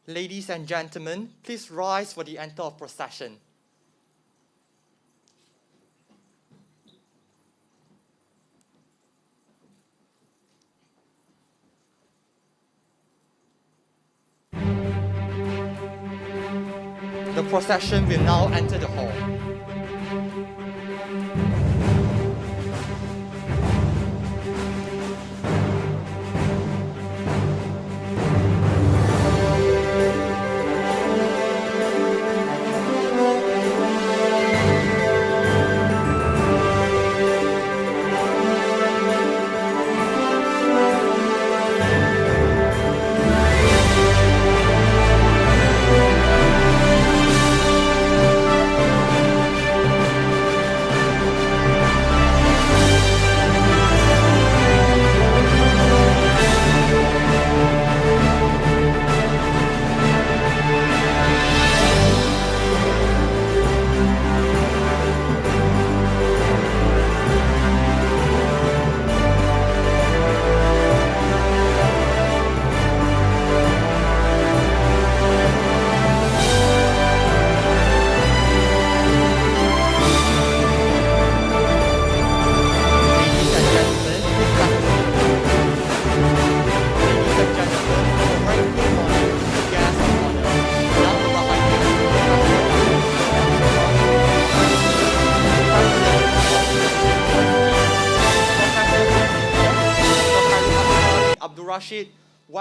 Ladies and gentlemen, please rise for the enter of procession. The procession will now enter the hall.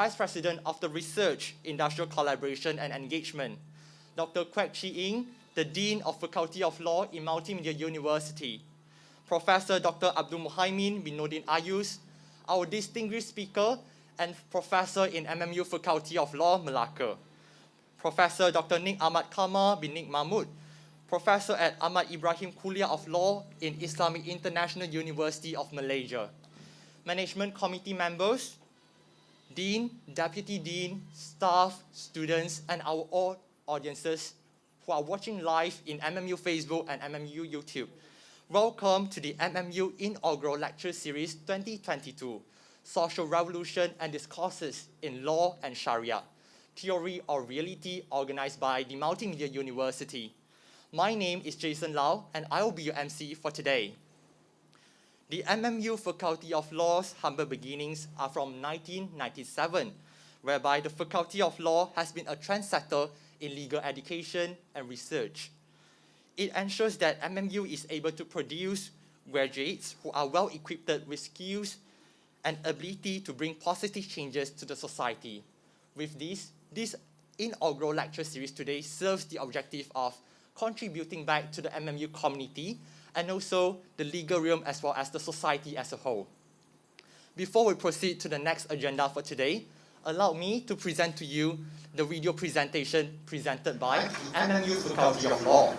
Vice President of the Research, Industrial Collaboration and Engagement, Dr. Kwek Chi-Ing, the Dean of Faculty of Law in Multimedia University, Professor Dr. Abdul Mohaimin bin Noordin Ayus, our distinguished speaker and Professor in MMU Faculty of Law, Malacca, Professor Dr. Nik Ahmad Kamar bin Nik Mahmud, Professor at Ahmad Ibrahim Kuliah of Law in Islamic International University of Malaysia, Management Committee members, Dean, Deputy Dean, staff, students, and our all audiences who are watching live in MMU Facebook and MMU YouTube. Welcome to the MMU Inaugural Lecture Series 2022, Social Revolution and Discourses in Law and Shari'ah, Theory or Reality, organized by the Multimedia University. My name is Jason Lau, and I will be your MC for today. The MMU Faculty of Law's humble beginnings are from 1997, whereby the Faculty of Law has been a trendsetter in legal education and research. It ensures that MMU is able to produce graduates who are well equipped with skills and ability to bring positive changes to the society. With this inaugural lecture series today serves the objective of contributing back to the MMU community and also the legal realm as well as the society as a whole. Before we proceed to the next agenda for today, allow me to present to you the video presentation presented by MMU Faculty of Law.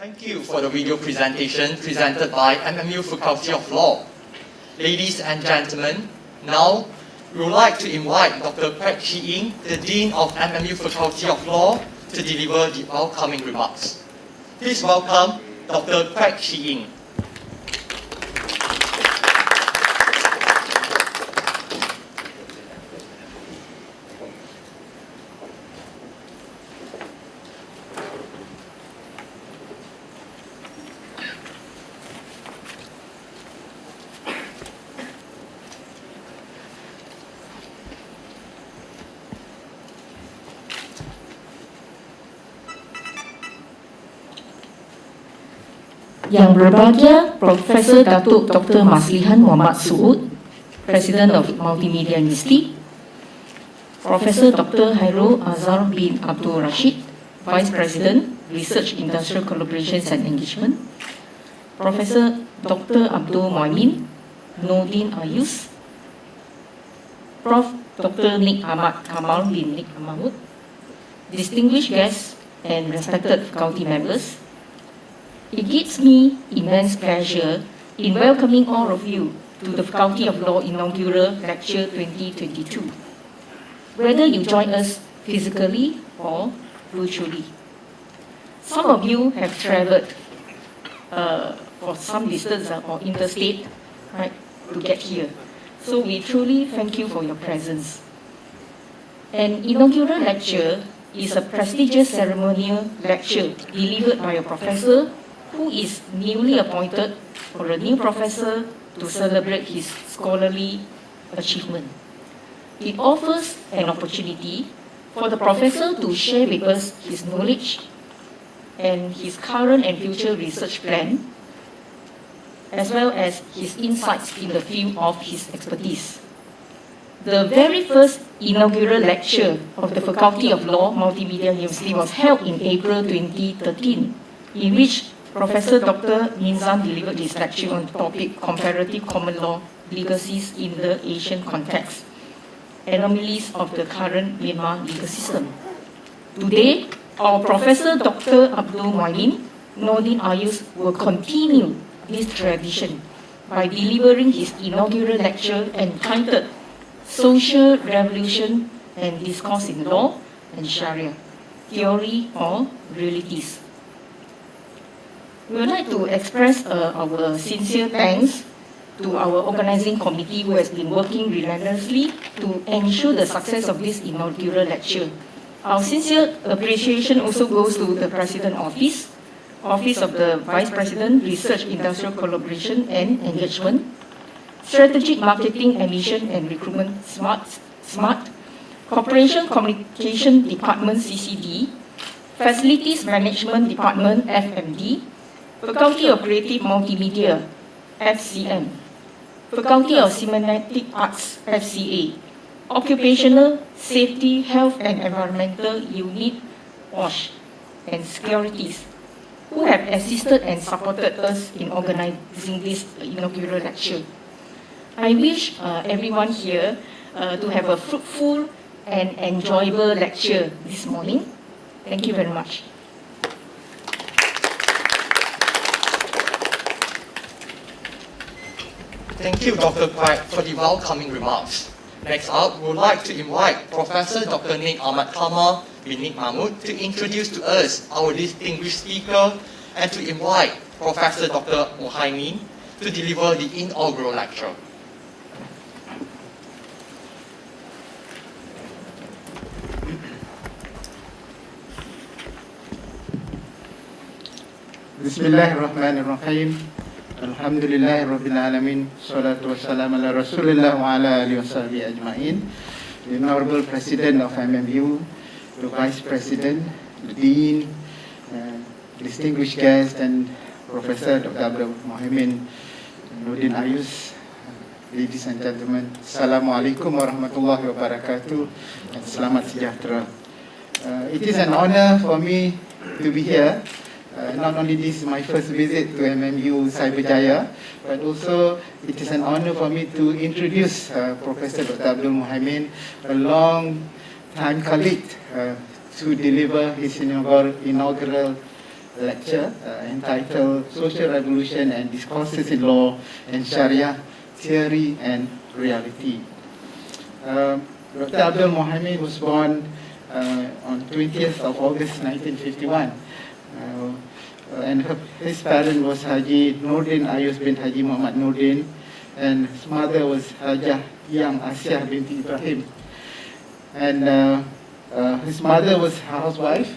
Thank you for the video presentation presented by MMU Faculty of Law. Ladies and gentlemen, now we would like to invite Dr. Kwek Chi-Ing, the Dean of MMU Faculty of Law, to deliver the welcoming remarks. Please welcome Dr. Kwek Chi-Ing. Yang berbahagia Profesor Datuk Dr. Maslihan Muhammad Suud, President of Multimedia University, Profesor Dr. Hairul Azhar bin Abdul Rashid, Vice President, Research Industrial Collaborations and Engagement, Profesor Dr. Abdul Mohaimin, Noordin Ayus, Prof. Dr. Nik Ahmad Kamal bin Nik Mahmud, distinguished guests and respected faculty members, it gives me immense pleasure in welcoming all of you to the Faculty of Law Inaugural Lecture 2022. Whether you join us physically or virtually. Some of you have travelled for some distance or interstate, right, to get here. So we truly thank you for your presence. An inaugural lecture is a prestigious ceremonial lecture delivered by a professor who is newly appointed or a new professor to celebrate his scholarly achievement. It offers an opportunity for the professor to share with us his knowledge and his current and future research plan, as well as his insights in the field of his expertise. The very first inaugural lecture of the Faculty of Law, Multimedia University was held in April 2013, in which Professor Dr. Minzan delivered his lecture on the topic Comparative Common Law Legacies in the Asian Context, Anomalies of the Current Myanmar Legal System. Today, our Professor Dr. Abdul Mohaimin, Noordin Ayus, will continue this tradition by delivering his inaugural lecture entitled Social Revolution and Discourse in Law and Shari'ah, Theory or Realities. We would like to express our sincere thanks to our organizing committee who has been working relentlessly to ensure the success of this inaugural lecture. Our sincere appreciation also goes to the President Office, Office of the Vice President, Research, Industrial Collaboration and Engagement, Strategic Marketing, Admission and Recruitment, SMART, Corporation Communication Department, CCD, Facilities Management Department, FMD, Faculty of Creative Multimedia, FCM, Faculty of Cinematic Arts, FCA, Occupational Safety, Health and Environmental Unit, WASH, and Securities, who have assisted and supported us in organizing this inaugural lecture. I wish everyone here to have a fruitful and enjoyable lecture this morning. Thank you very much. Thank you, Dr. Quek, for the welcoming remarks. Next up, we would like to invite Professor Dr. Nik Ahmad Kamal bin Nik Mahmud to introduce to us our distinguished speaker and to invite Professor Dr. Mohaimin to deliver the inaugural lecture. Bismillahirrahmanirrahim. Alhamdulillahi Rabbil Alamin. Salatu wassalamu ala Rasulillah wa ala alihi wa sahbihi ajma'in. The Honorable President of MMU, the Vice President, the Dean, distinguished guests, and Professor Dr. Abdul Mohaimin, Noordin Ayus, ladies and gentlemen, Assalamualaikum warahmatullahi wabarakatuh, and selamat sejahtera. It is an honor for me to be here. Not only this is my first visit to MMU Cyberjaya, but also it is an honor for me to introduce Professor Dr. Abdul Mohaimin, a long-time colleague, to deliver his inaugural lecture entitled Social Revolution and Discourses in Law and Sharia, Theory and Reality. Dr. Abdul Mohaimin was born on 20th of August 1951. And his parent was Haji Noordin Ayus bin Haji Muhammad Noordin, and his mother was Hajah Yang Asyah binti Ibrahim. And his mother was a housewife,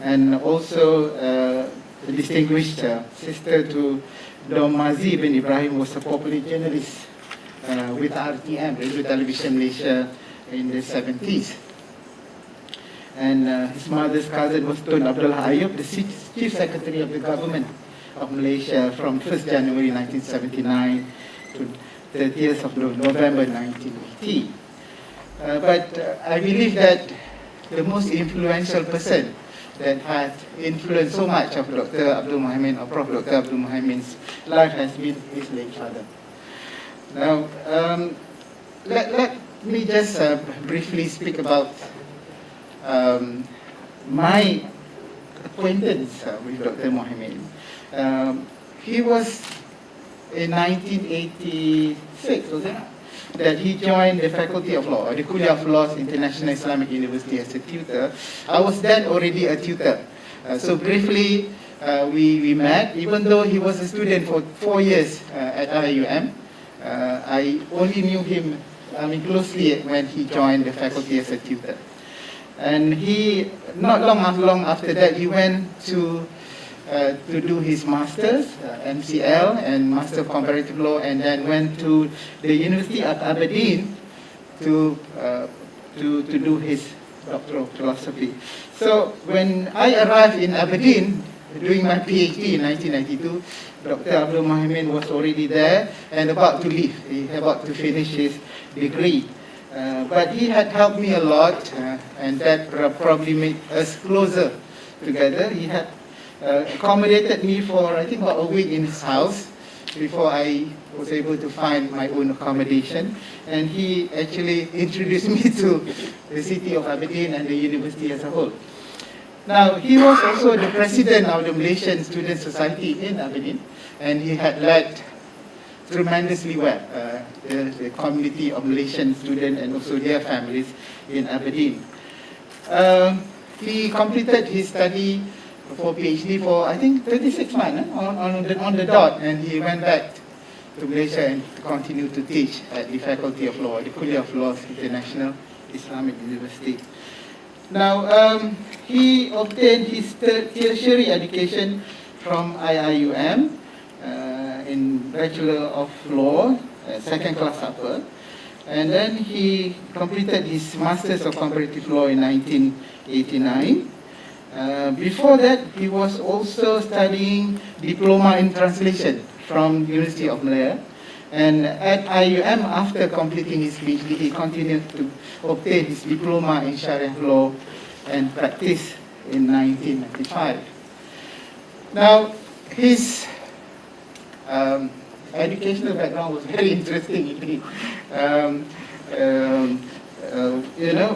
and also a distinguished sister to Dom Mazi bin Ibrahim, was a popular journalist with RTM, Radio Television Malaysia, in the 70s. And his mother's cousin was Tun Abdul Ayub, the Chief Secretary of the Government of Malaysia from 1st January 1979 to 30th of November 1980. But I believe that the most influential person that has influenced so much of Dr. Abdul Mohaimin, or Prof. Dr. Abdul Mohaimin's life has been his late father. Now, let me just briefly speak about my acquaintance with Dr. Mohaimin. He was in 1986, was it? That he joined the Faculty of Law, or the Kuliah of Laws, International Islamic University as a tutor. I was then already a tutor. So briefly, we met, even though he was a student for 4 years at IUM. I only knew him closely when he joined the faculty as a tutor. And he, not long after that, he went to do his master's, MCL, and Master of Comparative Law, and then went to the University of Aberdeen to do his Doctor of Philosophy. So when I arrived in Aberdeen, doing my PhD in 1992, Dr. Abdul Mohaimin was already there and about to leave. He about to finish his degree. But he had helped me a lot, and that probably made us closer together. He had accommodated me for, I think, about a week in his house before I was able to find my own accommodation. And he actually introduced me to the city of Aberdeen and the university as a whole. Now, he was also the president of the Malaysian Student Society in Aberdeen, and he had led tremendously well the community of Malaysian students and also their families in Aberdeen. He completed his study for PhD for, I think, 36 months on the dot, and he went back to Malaysia and continued to teach at the Faculty of Law, the Kuliah of Laws, International Islamic University. Now, he obtained his tertiary education from IIUM in Bachelor of Law, second class upper, and then he completed his Masters of Comparative Law in 1989. Before that, he was also studying Diploma in Translation from University of Malaya. And at IUM, after completing his PhD, he continued to obtain his Diploma in Shari'ah Law and Practice in 1995. Now, his educational background was very interesting indeed.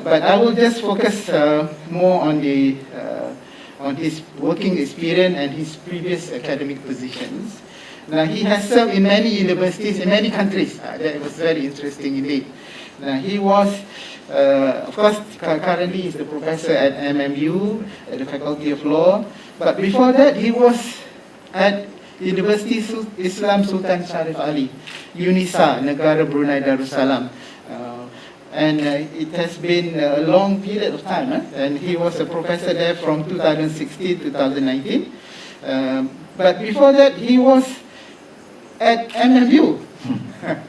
But I will just focus more on his working experience and his previous academic positions. Now, he has served in many universities in many countries. That was very interesting indeed. Now, he was, of course, currently he's the professor at MMU, at the Faculty of Law. But before that, he was at University Islam Sultan Sharif Ali, UNISA, Negara Brunei Darussalam. And it has been a long period of time, and he was a professor there from 2016 to 2019. But before that, he was at MMU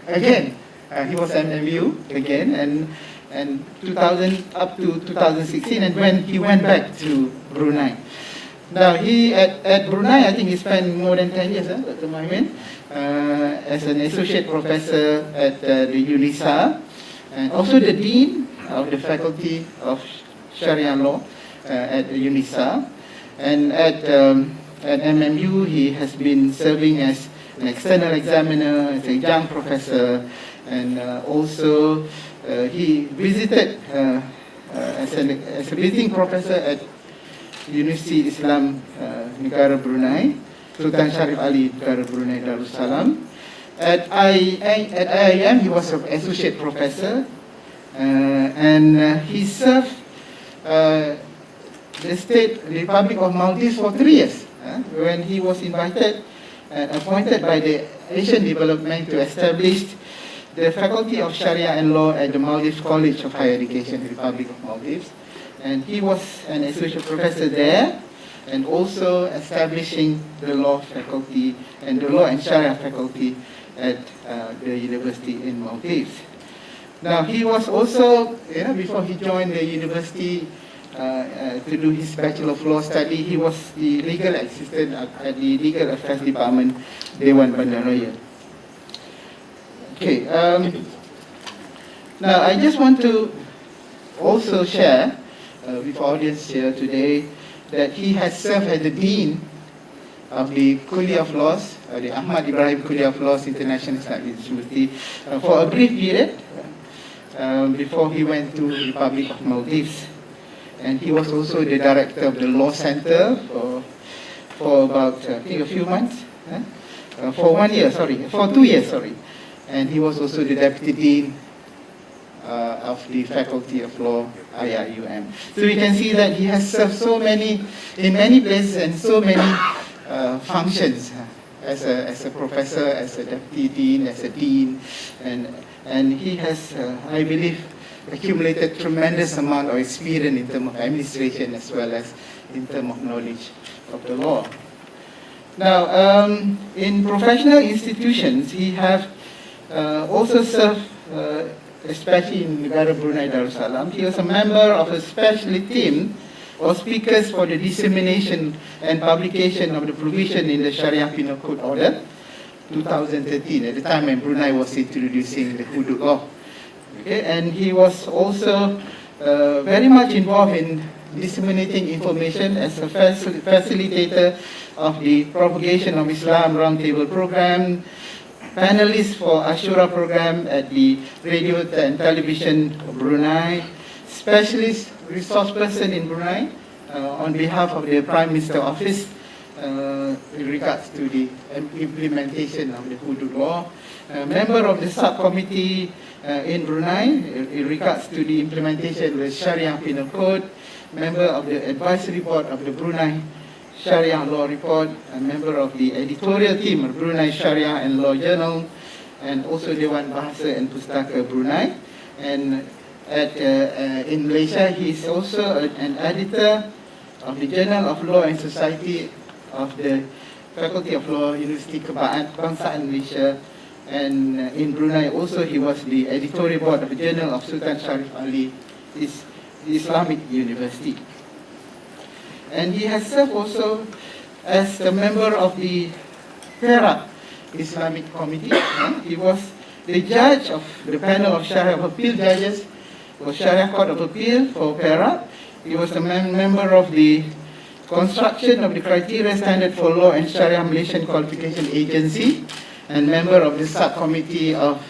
again. He was MMU again, and 2000 up to 2016, and when he went back to Brunei. Now, he at Brunei, I think he spent more than 10 years, Dr. Mohaimin, as an associate professor at the UNISA, and also the dean of the Faculty of Shari'ah Law at the UNISA. And at MMU, he has been serving as an external examiner, as a young professor, and also he visited as a visiting professor at University Islam Negara Brunei, Sultan Sharif Ali Negara Brunei Darussalam. At IIM, he was an associate professor, and he served the State Republic of Maldives for 3 years, when he was invited and appointed by the Asian Development to establish the Faculty of Sharia and Law at the Maldives College of Higher Education, Republic of Maldives. And he was an associate professor there, and also establishing the law faculty and the law and Sharia faculty at the university in Maldives. Now, he was also, before he joined the university, to do his Bachelor of Law study. He was the legal assistant at the Legal Affairs Department, Dewan Bandaraya. Okay, now I just want to also share with our audience here today that he has served as the Dean of the Kuliah of Laws, the Ahmad Ibrahim Kuliah of Laws International Islamic University, for a brief period before he went to the Republic of Maldives. And he was also the director of the Law Center for about, I think, a few months, for 1 year, sorry, for 2 years, sorry. And he was also the Deputy Dean of the Faculty of Law, IIUM. So we can see that he has served in many places and so many functions as a professor, as a deputy dean, as a dean, and he has, I believe, accumulated tremendous amount of experience in terms of administration as well as in terms of knowledge of the law. Now, in professional institutions, he have also served, especially in Negara Brunei Darussalam. He was a member of a special team or speakers for the dissemination and publication of the provision in the Shari'ah Penal Code Order 2013, at the time when Brunei was introducing the hudud law. Okay, and he was also very much involved in disseminating information as a facilitator of the propagation of Islam Roundtable Program, panelist for Ashura program at the Radio and Television of Brunei, specialist resource person in Brunei on behalf of the Prime Minister Office in regards to the implementation of the hudud law, member of the subcommittee in Brunei in regards to the implementation of the Sharia Penal Code, member of the advisory board of the Brunei Sharia Law Report, a member of the editorial team of Brunei Sharia and Law Journal, and also Dewan Bahasa and Pustaka Brunei. And in Malaysia, he is also an editor of the Journal of Law and Society of the Faculty of Law, University Kebangsaan Malaysia. And in Brunei also he was the editorial board of the Journal of Sultan Sharif Ali, the Islamic University. And he has served also as a member of the Perak Islamic Committee. He was the judge of the panel of Sharia of Appeal judges for Sharia Court of Appeal for Perak. He was a member of the construction of the criteria standard for law and Sharia Malaysian Qualification Agency, and member of the subcommittee of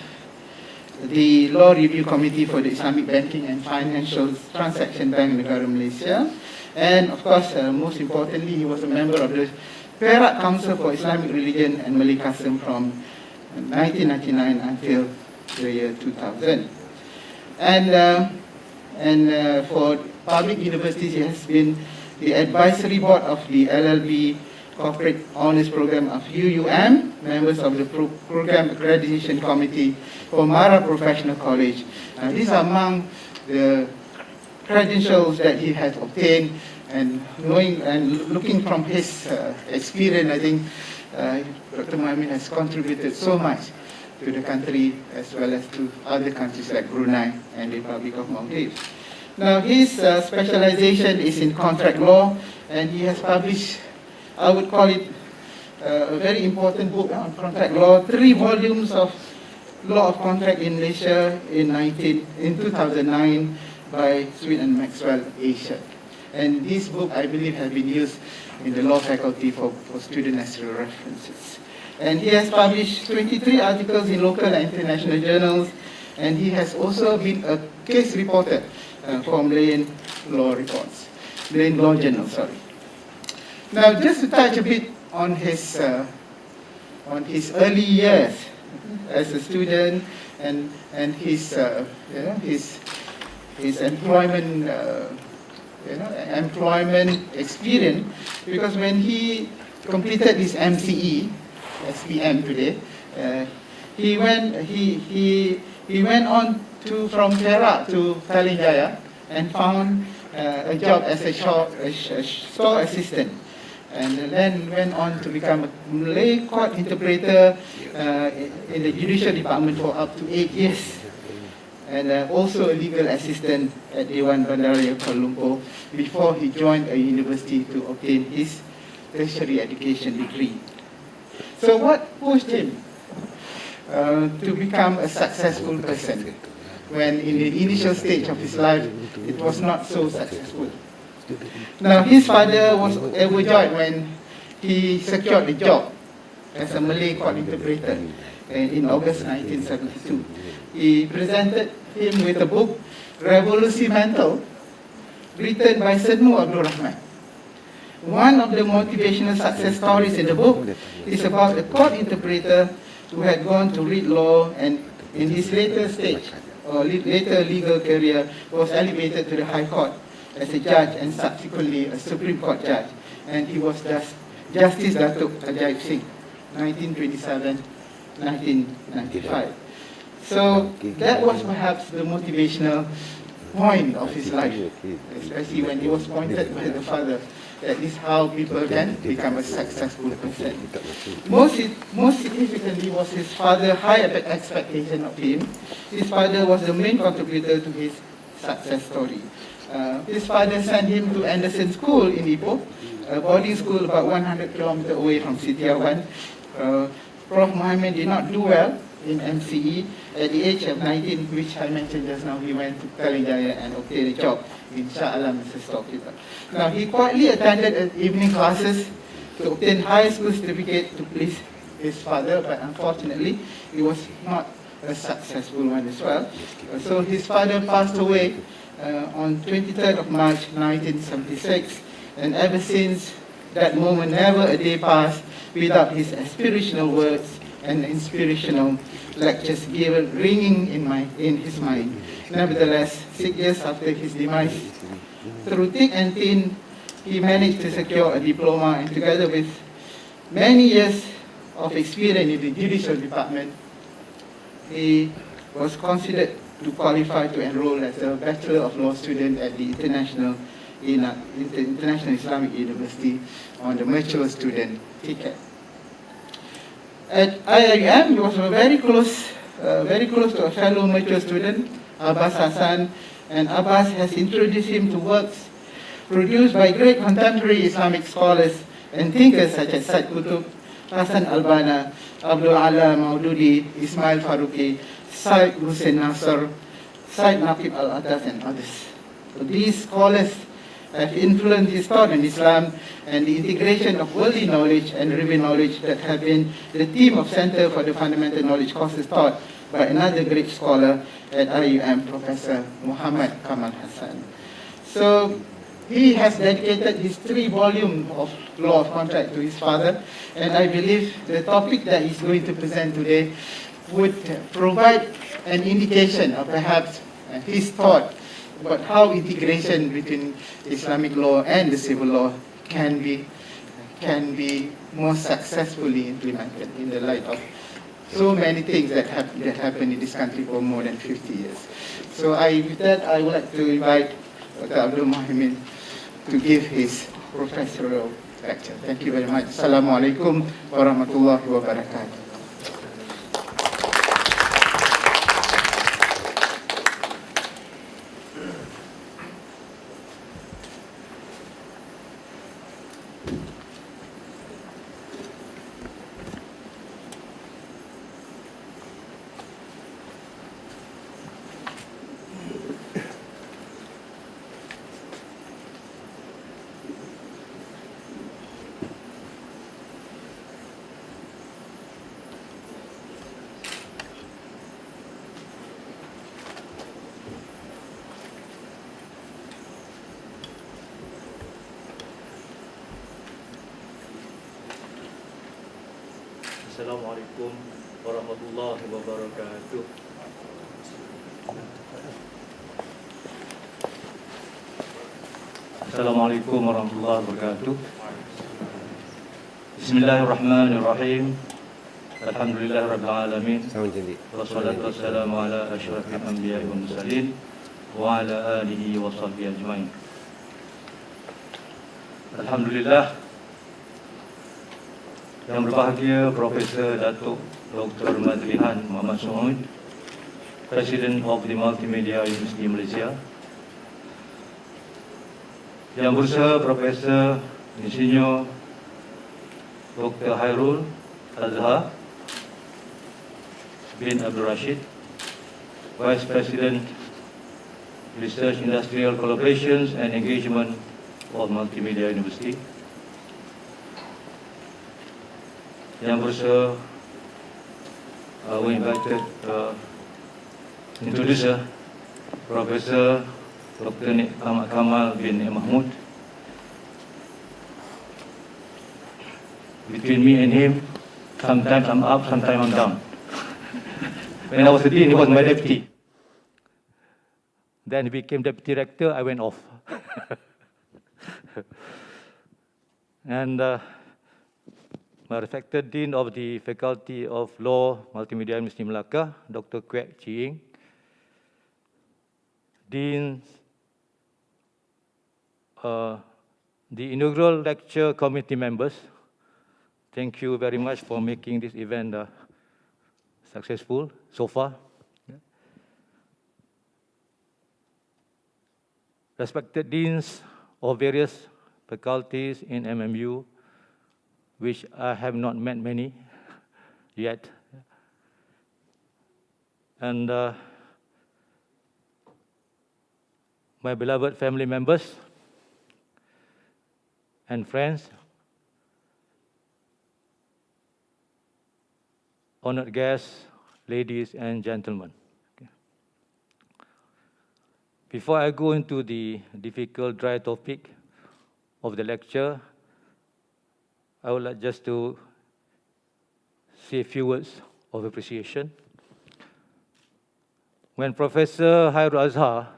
the Law Review Committee for the Islamic Banking and Financial Transaction Bank Negara Malaysia. And of course, most importantly, he was a member of the Perak Council for Islamic Religion and Malay Custom from 1999 until the year 2000. And for public universities, he has been the advisory board of the LLB Corporate Honours Program of UUM, members of the Program Accreditation Committee for Mara Professional College. These are among the credentials that he has obtained, and knowing and looking from his experience, I think Dr. Mohaimin has contributed so much to the country as well as to other countries like Brunei and the Republic of Maldives. Now, his specialization is in contract law, and he has published, I would call it a very important book on contract law, 3 volumes of Law of Contract in Malaysia in 2009 by Sweet and Maxwell Asia. And this book, I believe, has been used in the law faculty for student as references. And he has published 23 articles in local and international journals, and he has also been a case reporter for Malayan Law Reports, Malayan Law Journal, sorry. Now, just to touch a bit on his early years as a student and his employment employment experience, because when he completed his MCE, SPM today, he went on from Perak to Talinjaya and found a job as a store assistant, and then went on to become a Malay court interpreter in the judicial department for up to 8 years. and also a legal assistant at Dewan Bandaraya Kuala Lumpur before he joined a university to obtain his tertiary education degree. So what pushed him to become a successful person when in the initial stage of his life it was not so successful? Now his father was overjoyed when he secured a job as a Malay court interpreter in August 1972. He presented him with a book, Revolusi Mental, written by Sedmu Abdul Rahman. One of the motivational success stories in the book is about a court interpreter who had gone to read law and in his later stage or later legal career was elevated to the High Court as a judge and subsequently a Supreme Court judge. And he was Justice Datuk Ajaib Singh, 1927-1995. So that was perhaps the motivational point of his life, especially when he was pointed by the father that is how people can become a successful person. Most significantly was his father's high expectation of him. His father was the main contributor to his success story. His father sent him to Anderson School in Ipoh, a boarding school about 100 kilometers away from Sitiawan. Prof. Mohaimin did not do well in MCE. At the age of 19, which I mentioned just now, he went to Kalinjaya and obtained a job in Shah Alam as a storekeeper. Now, he quietly attended evening classes to obtain high school certificate to please his father, but unfortunately, he was not a successful one as well. So his father passed away on 23rd of March 1976, and ever since that moment, never a day passed without his aspirational words and inspirational lectures given ringing in his mind. Nevertheless, 6 years after his demise, through thick and thin, he managed to secure a diploma, and together with many years of experience in the judicial department, he was considered to qualify to enroll as a Bachelor of Law student at the International Islamic University on the mature student ticket. At IIM, he was very close to a fellow mature student, Abbas Hassan, and Abbas has introduced him to works produced by great contemporary Islamic scholars and thinkers such as Said Qutb, Hassan Al-Banna, Abdul Ala Maududi, Ismail Faruqi, Said Hussein Nasr, Said Naqib Al-Atas, and others. So these scholars have influenced his thought on Islam and the integration of worldly knowledge and revealed knowledge that have been the theme of Center for the Fundamental Knowledge courses taught by another great scholar at IUM, Professor Muhammad Kamal Hassan. So he has dedicated his 3 volumes of Law of Contract to his father, and I believe the topic that he's going to present today would provide an indication of perhaps his thought about how integration between Islamic law and the civil law can be more successfully implemented in the light of so many things that happened in this country for more than 50 years. So with that, I would like to invite Dr. Abdul Mohaimin to give his professorial lecture. Thank you very much. Assalamualaikum warahmatullahi wabarakatuh. Assalamualaikum warahmatullahi wabarakatuh. Assalamualaikum warahmatullahi wabarakatuh. Bismillahirrahmanirrahim. Alhamdulillahirabbil alamin. Wassalatu wassalamu ala asyrafil anbiya'i wal mursalin wa ala alihi wa sahbihi ajmain. Alhamdulillah, yang berbahagia Profesor Datuk Dr. Mazlihan Muhammad Suud, President of the Multimedia University Malaysia, Yang Bursa Profesor Insinyur Dr. Hairul Azhar bin Abdul Rashid, Vice President Research Industrial Collaborations and Engagement of Multimedia University, Yang Bursa, we invited introducer, Professor Dr. Kamal bin Mahmud. Between me and him, sometimes I'm up, sometimes I'm down. When I was a dean, he was my deputy. Then he became deputy director, I went off. And my respected Dean of the Faculty of Law, Multimedia University Melaka, Dr. Kwek Chi Ying, Deans, the inaugural lecture committee members, thank you very much for making this event successful so far. Respected deans of various faculties in MMU, which I have not met many yet. And my beloved family members and friends, honored guests, ladies and gentlemen. Okay. Before I go into the difficult, dry topic of the lecture, I would like just to say a few words of appreciation. When Professor Hairul Azhar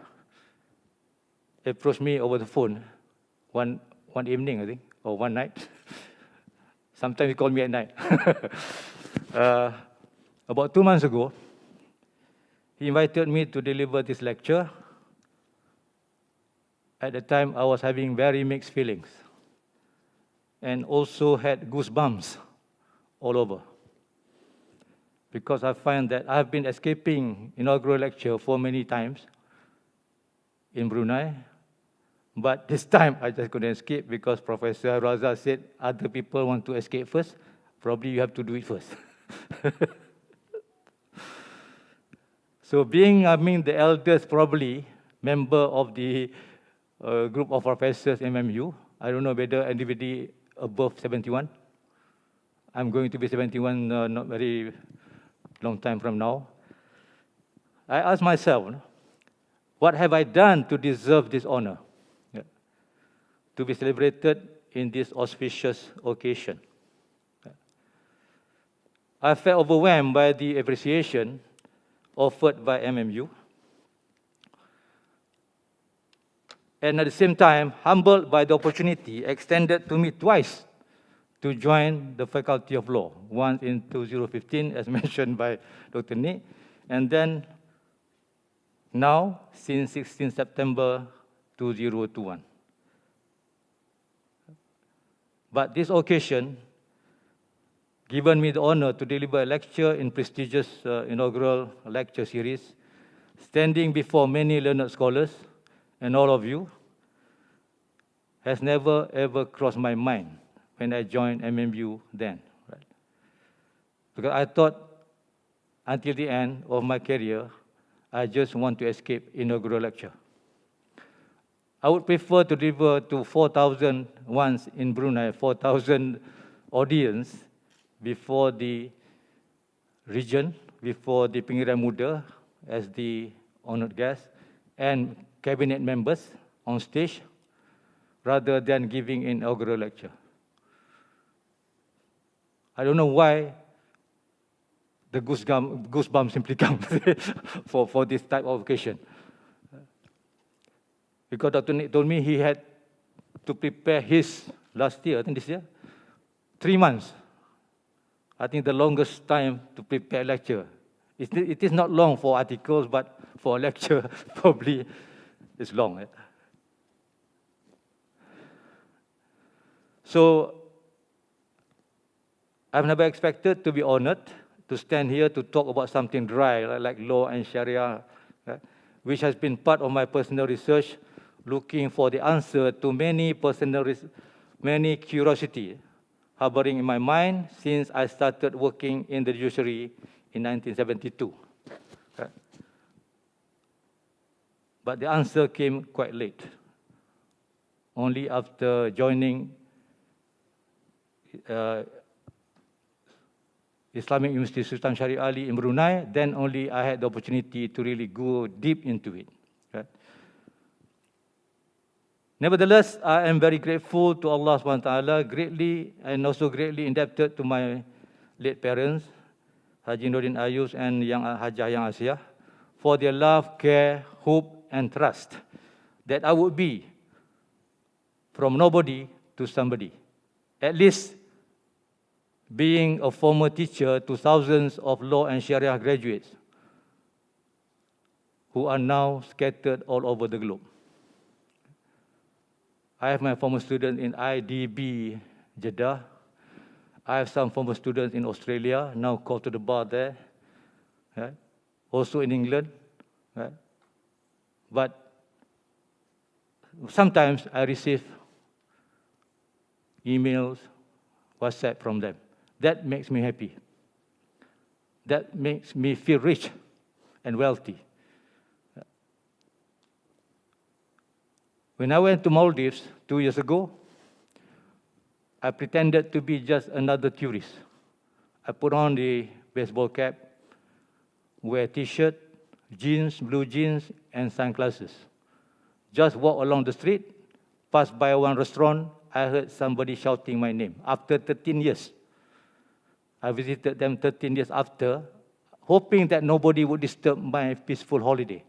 approached me over the phone one evening, I think, or one night. Sometimes he called me at night. About 2 months ago, he invited me to deliver this lecture. At the time, I was having very mixed feelings and also had goosebumps all over, because I find that I've been escaping inaugural lecture for many times in Brunei, but this time I just couldn't escape because Professor Raza said other people want to escape first, probably you have to do it first. So being, the eldest probably member of the group of professors MMU, I don't know whether anybody above 71. I'm going to be 71 not very long time from now. I asked myself, what have I done to deserve this honor? To be celebrated in this auspicious occasion. I felt overwhelmed by the appreciation offered by MMU, and at the same time, humbled by the opportunity extended to me twice to join the Faculty of Law, once in 2015, as mentioned by Dr. Ni, and then now, since 16 September 2021. But this occasion given me the honor to deliver a lecture in prestigious inaugural lecture series, standing before many learned scholars and all of you, has never ever crossed my mind when I joined MMU then. Right? Because I thought until the end of my career, I just want to escape inaugural lecture. I would prefer to deliver to 4,000 once in Brunei, 4,000 audience before the region, before the Pinggiran Muda as the honored guest, and cabinet members on stage, rather than giving inaugural lecture. I don't know why the goosebumps simply come for this type of occasion. Because Dr. Nick told me he had to prepare his last year, I think this year, 3 months. I think the longest time to prepare a lecture. It is not long for articles, but for a lecture, probably it's long. Eh? So I've never expected to be honored to stand here to talk about something dry like law and Shari'ah, which has been part of my personal research, looking for the answer to many curiosity harboring in my mind since I started working in the judiciary in 1972. But the answer came quite late. Only after joining Islamic University Sultan Syarif Ali in Brunei, then only I had the opportunity to really go deep into it. Nevertheless, I am very grateful to Allah SWT, greatly and also greatly indebted to my late parents, Haji Noordin Ayus and Hajah Yang Asiah, for their love, care, hope, and trust that I would be from nobody to somebody, at least being a former teacher to thousands of law and Sharia graduates who are now scattered all over the globe. I have my former students in IDB Jeddah. I have some former students in Australia, now called to the bar there, also in England. But sometimes I receive emails, WhatsApp from them. That makes me happy. That makes me feel rich and wealthy. When I went to Maldives 2 years ago, I pretended to be just another tourist. I put on the baseball cap, wear t-shirt, jeans, blue jeans, and sunglasses. Just walk along the street, pass by one restaurant, I heard somebody shouting my name. After 13 years, I visited them 13 years after, hoping that nobody would disturb my peaceful holiday.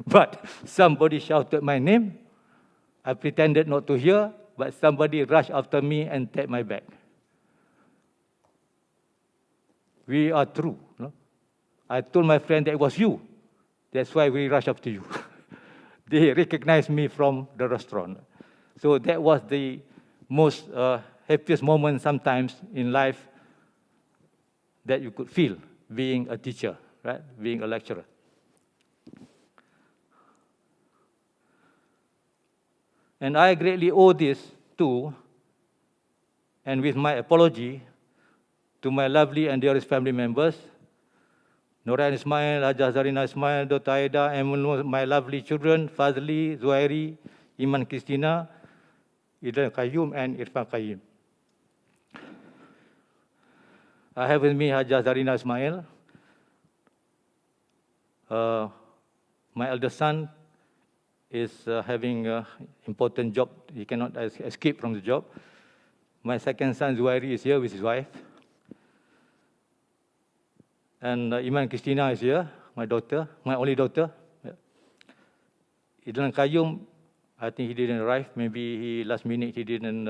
But somebody shouted my name. I pretended not to hear, but somebody rushed after me and tapped my back. We are true. No? I told my friend that it was you. That's why we rushed after you. They recognized me from the restaurant. So that was the most happiest moment sometimes in life that you could feel being a teacher, right? Being a lecturer. And I greatly owe this to, and with my apology, to my lovely and dearest family members, Noordin Ismail, Hajah Zarina Ismail, Dr. Aida, and my lovely children, Fazli, Zuhairi, Iman Christina, Idran Qayyum, and Irfan Qayyum. I have with me Hajah Zarina Ismail. My eldest son is having an important job. He cannot escape from the job. My second son, Zuhairi, is here with his wife. And Iman Christina is here, my daughter, my only daughter. Idran Qayyum, I think he didn't arrive. Maybe last minute he didn't,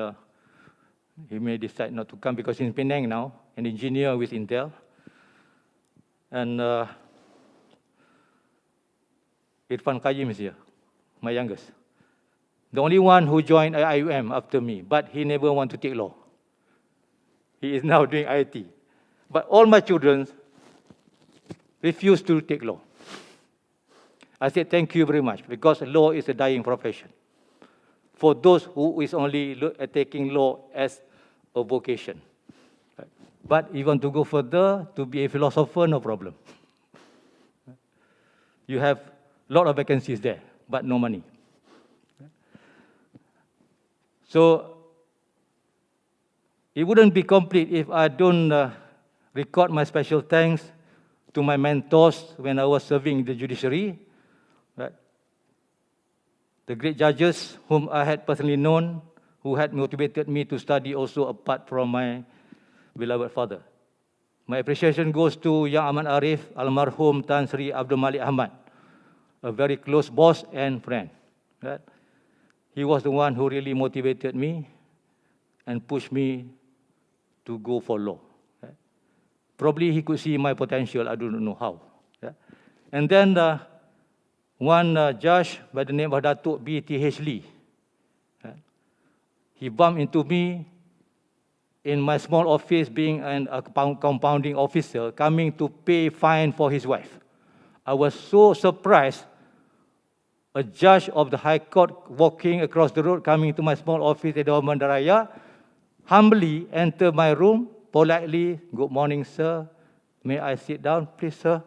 he may decide not to come because he's in Penang now, an engineer with Intel. And Irfan Qayyum is here, my youngest. The only one who joined IUM after me, but he never wanted to take law. He is now doing IT. But all my children refused to take law. I said, thank you very much, because law is a dying profession. For those who is only taking law as a vocation. But if you want to go further, to be a philosopher, no problem. You have a lot of vacancies there, but no money. So it wouldn't be complete if I don't record my special thanks to my mentors when I was serving the judiciary, right? The great judges whom I had personally known, who had motivated me to study also apart from my beloved father. My appreciation goes to Yang Ahmad Arif, almarhum Tan Sri Abdul Malik Ahmad, a very close boss and friend. Right? He was the one who really motivated me and pushed me to go for law. Right? Probably he could see my potential, I don't know how. Yeah? And then one judge by the name of Datuk B.T.H. Lee, right? He bumped into me in my small office being a compounding officer coming to pay fine for his wife. I was so surprised, a judge of the High Court walking across the road coming to my small office at Dewan Bandaraya, humbly enter my room, politely, "Good morning, sir. May I sit down, please, sir?"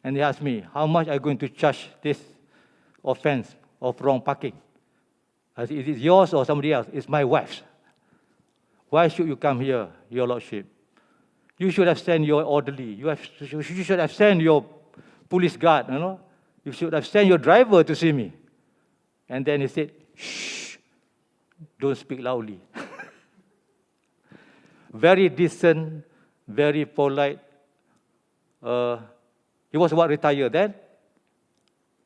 And he asked me, "How much are you going to charge this offense of wrong parking?" I said, "Is it yours or somebody else?" "It's my wife's." "Why should you come here, your lordship? You should have sent your orderly. You should have sent your police guard, you know. You should have sent your driver to see me." And then he said, "Shh, don't speak loudly." Very decent, very polite. He was about retired then.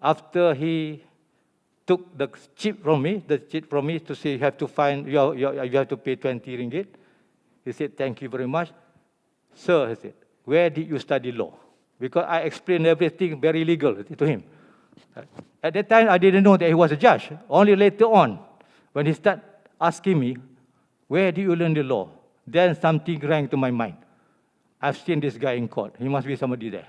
After he took the chip from me to say you have to you have to pay 20 ringgit. He said, "Thank you very much." "Sir," he said, "where did you study law?" Because I explained everything very legal to him. At that time, I didn't know that he was a judge. Only later on, when he started asking me, "Where did you learn the law?" Then something rang to my mind. I've seen this guy in court. He must be somebody there.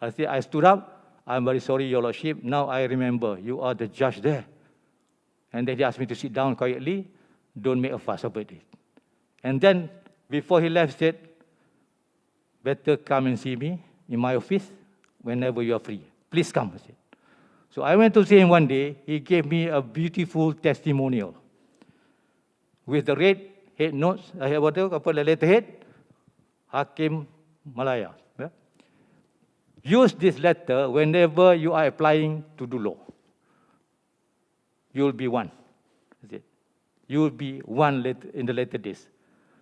I stood up. "I'm very sorry, your lordship. Now I remember you are the judge there." And then he asked me to sit down quietly. "Don't make a fuss about it." And then, before he left, he said, "Better come and see me in my office whenever you are free. Please come." I said. So I went to see him one day. He gave me a beautiful testimonial with the red head notes, letterhead, Hakim Malaya. Yeah? Use this letter whenever you are applying to do law. You will be one. You will be one in the later days.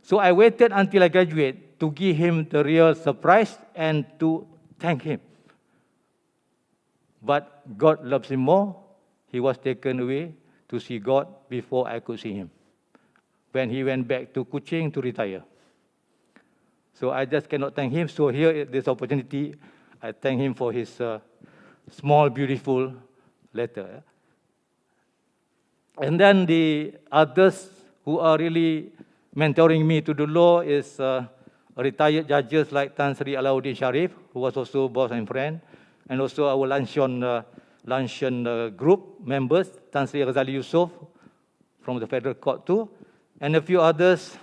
So I waited until I graduate to give him the real surprise and to thank him. But God loves him more. He was taken away to see God before I could see him, when he went back to Kuching to retire. So I just cannot thank him. So here, this opportunity, I thank him for his small, beautiful letter. And then the others who are really mentoring me to do law is retired judges like Tan Sri Alauddin Sharif, who was also boss and friend, and also our luncheon group members, Tan Sri Ghazali Yusof from the Federal Court too, and a few others,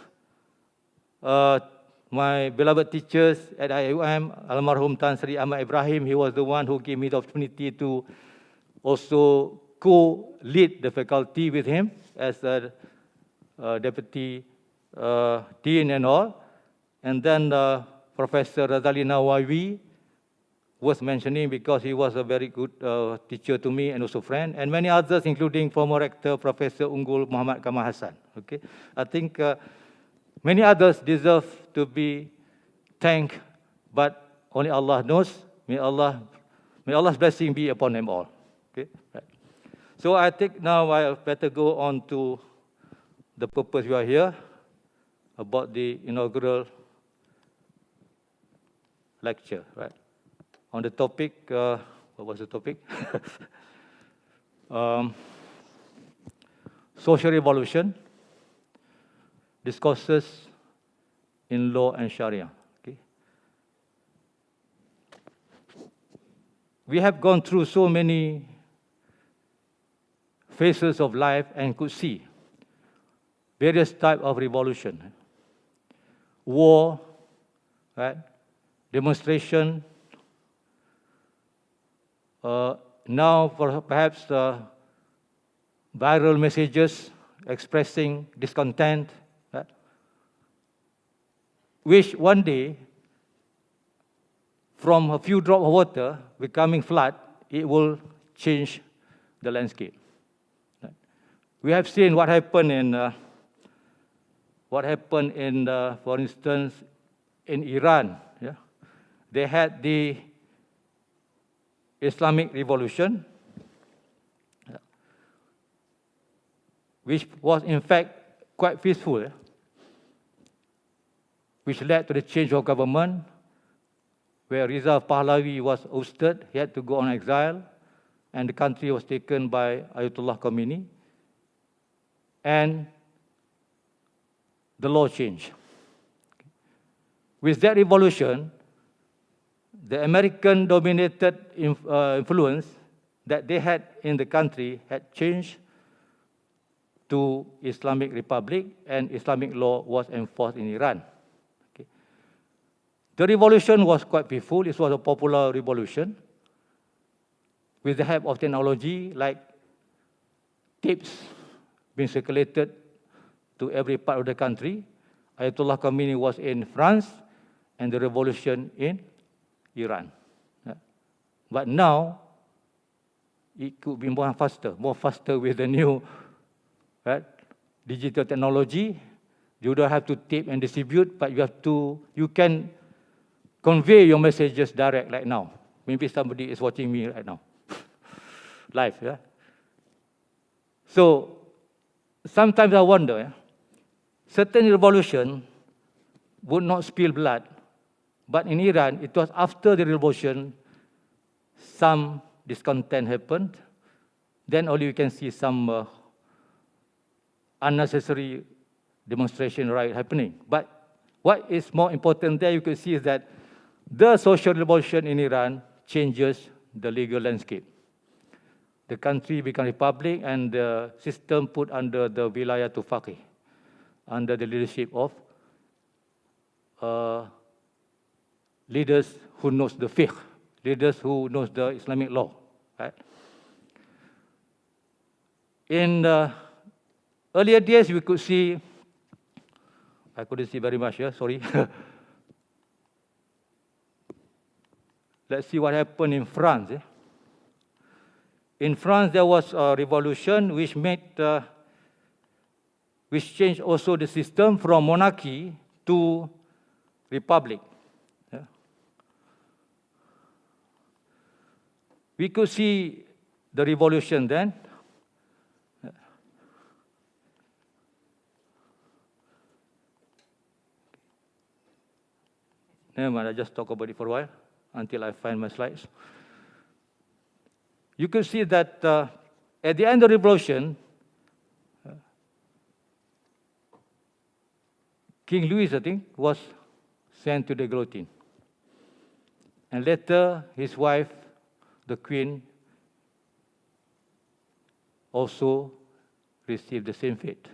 my beloved teachers at IUM, Almarhum Tan Sri Ahmad Ibrahim. He was the one who gave me the opportunity to also co-lead the faculty with him as a deputy dean and all. And then Professor Razali Nawawi was mentioning because he was a very good teacher to me and also friend, and many others, including former rector Professor Unggul Muhammad Kamal Hassan. Okay, I think many others deserve to be thanked, but only Allah knows. May Allah's blessing be upon them all. Okay, right. So I think now I better go on to the purpose we are here, about the inaugural lecture, right? On the topic, what was the topic? Social revolution, discourses in law and Sharia. Okay. We have gone through so many phases of life and could see various types of revolution. War, right? Demonstration. Now perhaps viral messages expressing discontent, right? Which one day, from a few drops of water becoming flood, it will change the landscape. Right? We have seen what happened in, for instance, in Iran. Yeah? They had the Islamic Revolution, which was in fact quite peaceful, which led to the change of government, where Riza Pahlavi was ousted. He had to go on exile, and the country was taken by Ayatollah Khomeini. And the law changed. With that revolution, the American-dominated influence that they had in the country had changed to Islamic Republic, and Islamic law was enforced in Iran. Okay. The revolution was quite peaceful. It was a popular revolution. With the help of technology like tapes being circulated to every part of the country, Ayatollah Khomeini was in France and the revolution in Iran. But now, it could be more faster with the new digital technology. You don't have to tape and distribute, but you can convey your messages direct like now. Maybe somebody is watching me right now, live. Yeah? So, sometimes I wonder, certain revolution would not spill blood, but in Iran, it was after the revolution, some discontent happened. Then only you can see some unnecessary demonstration riot happening. But what is more important there, you can see is that the social revolution in Iran changes the legal landscape. The country became a republic and the system put under the Wilayatul Faqih, under the leadership of leaders who knows the fiqh, leaders who knows the Islamic law. Right? In earlier days, we could see, I couldn't see very much here, sorry. Let's see what happened in France. In France, there was a revolution which changed also the system from monarchy to republic. Yeah. We could see the revolution then. Never mind, I just talk about it for a while until I find my slides. You can see that at the end of the revolution, King Louis, I think, was sent to the guillotine. And later, his wife, the Queen, also received the same fate.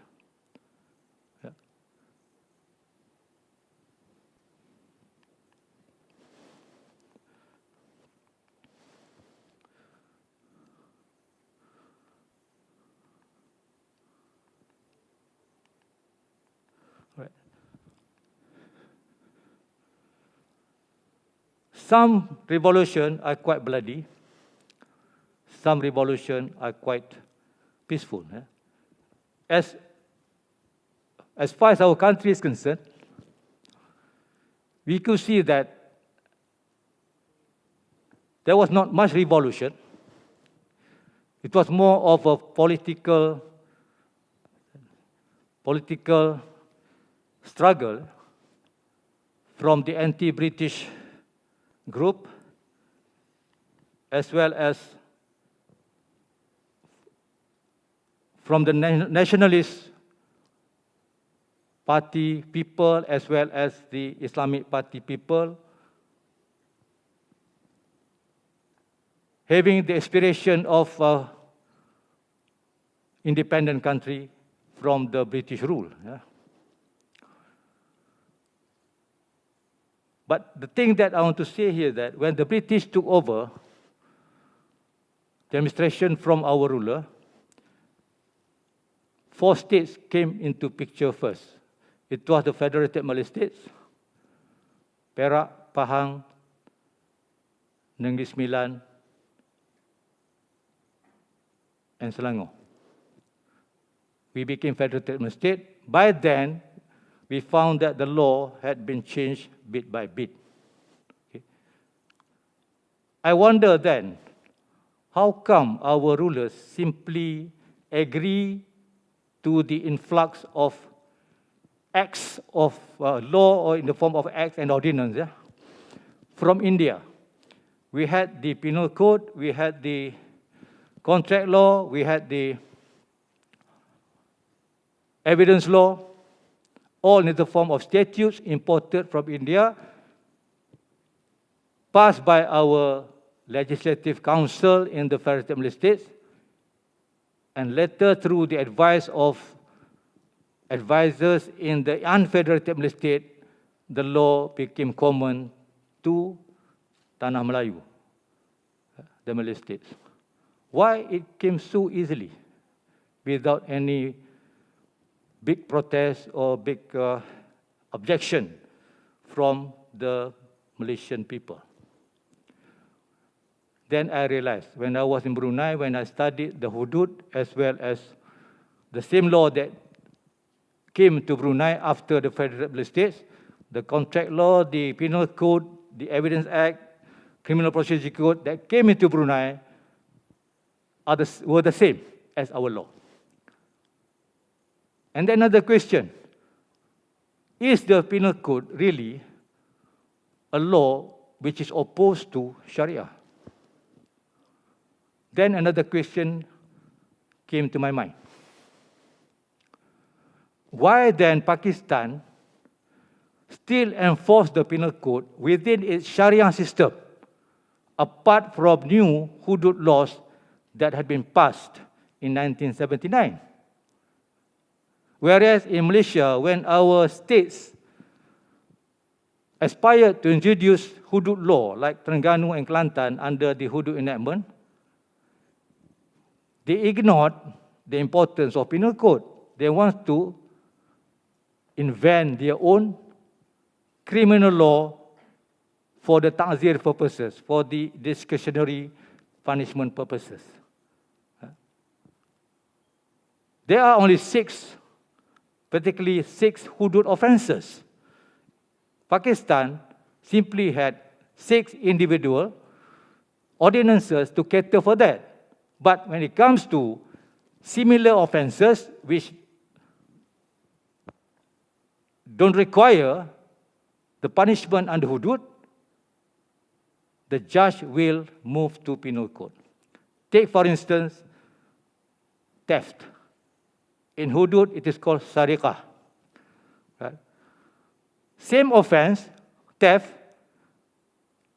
Yeah. Right. Some revolutions are quite bloody. Some revolutions are quite peaceful. As far as our country is concerned, we could see that there was not much revolution. It was more of a political struggle from the anti-British group as well as from the nationalist party people as well as the Islamic party people, having the aspiration of independent country from the British rule. Yeah. But the thing that I want to say here that when the British took over the administration from our ruler, 4 states came into picture first. It was the Federated Malay States, Perak, Pahang, Negeri Sembilan, and Selangor. We became Federated Malay State. By then, we found that the law had been changed bit by bit. Okay. I wonder then, how come our rulers simply agree to the influx of acts of law or in the form of acts and ordinance from India? We had the penal code, we had the contract law, we had the evidence law, all in the form of statutes imported from India, passed by our Legislative Council in the Federal Tamil States, and later through the advice of advisors in the unfederated Tamil State, the law became common to Tanah Melayu, the Malay states. Why it came so easily, without any big protest or big objection from the Malaysian people? Then I realized, when I was in Brunei, when I studied the hudud as well as the same law that came to Brunei after the Federal States, the contract law, the penal code, the Evidence Act, criminal procedure code that came into Brunei were the same as our law. And then another question, is the penal code really a law which is opposed to Shari'ah? Then another question came to my mind. Why then Pakistan still enforce the penal code within its Sharia system, apart from new hudud laws that had been passed in 1979? Whereas in Malaysia, when our states aspired to introduce hudud law like Terengganu and Kelantan under the hudud enactment, they ignored the importance of penal code. They want to invent their own criminal law for the ta'zir purposes, for the discretionary punishment purposes. There are only particularly six hudud offenses. Pakistan simply had 6 individual ordinances to cater for that. But when it comes to similar offenses which don't require the punishment under hudud, the judge will move to penal code. Take, for instance, theft. In hudud, it is called Shari'ah. Right? Same offense, theft,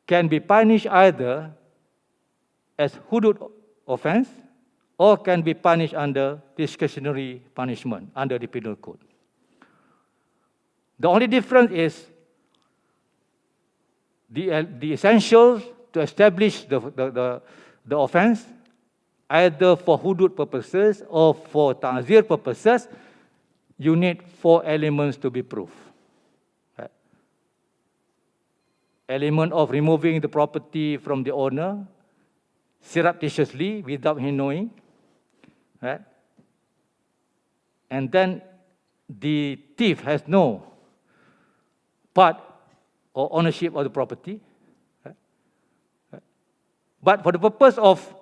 can be punished either as hudud offense or can be punished under discretionary punishment under the penal code. The only difference is the essentials to establish the offense, either for hudud purposes or for ta'zir purposes, you need 4 elements to be proved. Right? Element of removing the property from the owner surreptitiously without him knowing. Right? And then the thief has no part or ownership of the property. Right? But for the purpose of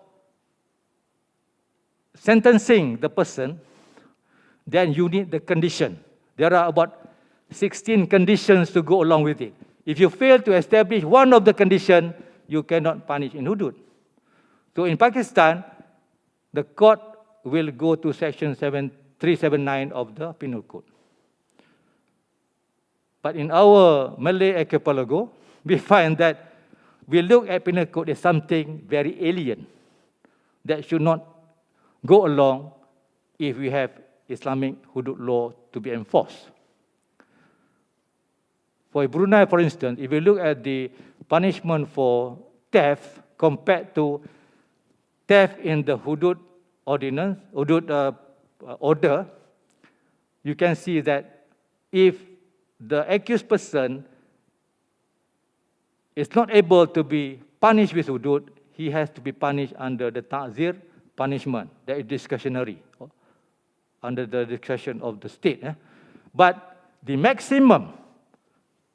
sentencing the person, then you need the condition. There are about 16 conditions to go along with it. If you fail to establish one of the conditions, you cannot punish in hudud. So in Pakistan, the court will go to section 379 of the penal code. But in our Malay archipelago, we find that we look at penal code as something very alien that should not go along if we have Islamic hudud law to be enforced. For Brunei, for instance, if you look at the punishment for theft compared to theft in the hudud ordinance, order, you can see that if the accused person is not able to be punished with hudud, he has to be punished under the ta'zir punishment, that is discretionary, under the discretion of the state. But the maximum,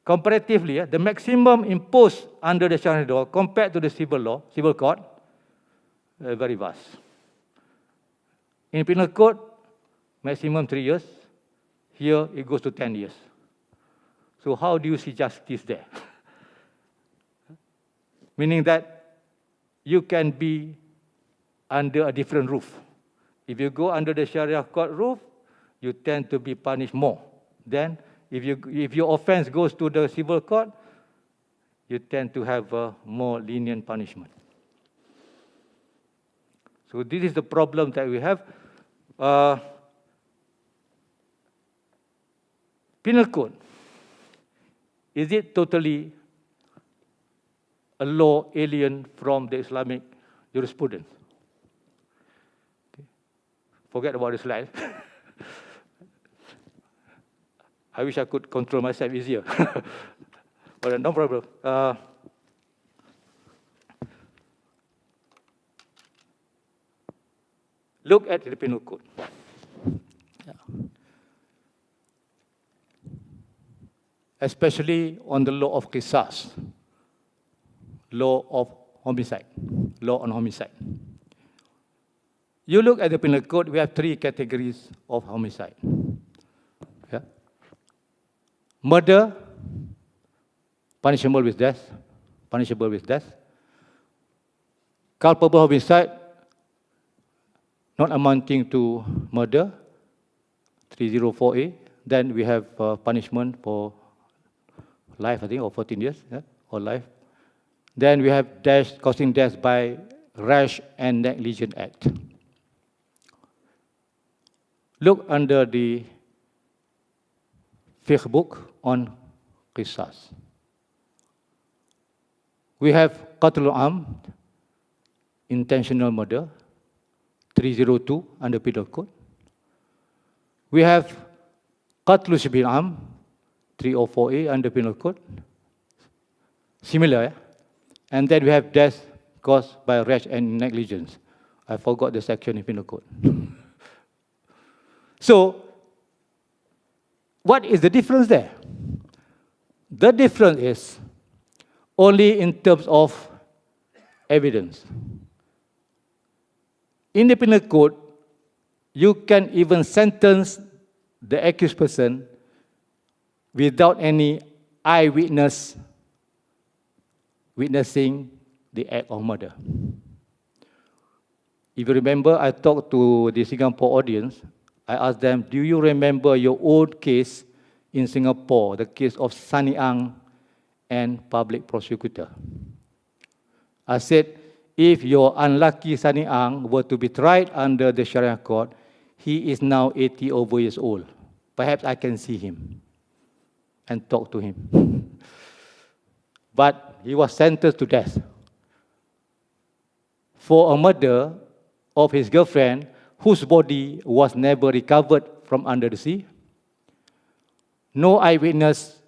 comparatively, the maximum imposed under the Sharia law compared to the civil law, civil court, very vast. In penal code, maximum 3 years. Here, it goes to 10 years. So how do you see justice there? Meaning that you can be under a different roof. If you go under the Sharia court roof, you tend to be punished more than if your offense goes to the civil court, you tend to have a more lenient punishment. So this is the problem that we have. Penal code, is it totally a law alien from the Islamic jurisprudence? Okay. Forget about the slide. I wish I could control myself easier. But no problem. Look at the penal code. Yeah. Especially on the law of qisas, law of homicide, law on homicide. You look at the penal code, we have 3 categories of homicide. Yeah. Murder, punishable with death, punishable with death. Culpable homicide, not amounting to murder, 304A. Then we have punishment for life, I think, or 14 years, yeah, or life. Then we have death, causing death by rash and negligent act. Look under the fiqh book on qisas. We have qatlul amd, intentional murder, 302 under penal code. We have qatlul shibhil amd, 304A under penal code. Similar, yeah? And then we have death caused by rash and negligence. I forgot the section in penal code. So, what is the difference there? The difference is only in terms of evidence. In the penal code, you can even sentence the accused person without any eyewitness witnessing the act of murder. If you remember, I talked to the Singapore audience. I asked them, do you remember your old case in Singapore, the case of Sunny Ang and public prosecutor? I said, if your unlucky Sunny Ang were to be tried under the Shari'ah court, he is now 80 over years old. Perhaps I can see him and talk to him. But he was sentenced to death for a murder of his girlfriend, whose body was never recovered from under the sea. No eyewitness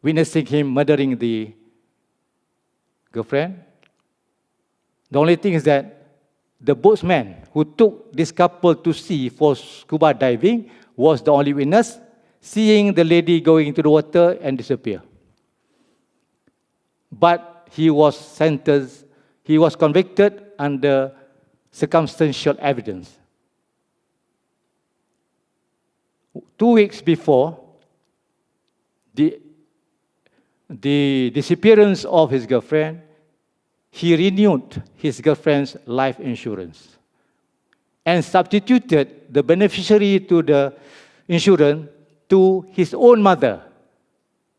witnessing him murdering the girlfriend. The only thing is that the boatsman who took this couple to sea for scuba diving was the only witness, seeing the lady going into the water and disappear. But he was sentenced, he was convicted under circumstantial evidence. 2 weeks before the disappearance of his girlfriend, he renewed his girlfriend's life insurance and substituted the beneficiary to the insurance to his own mother.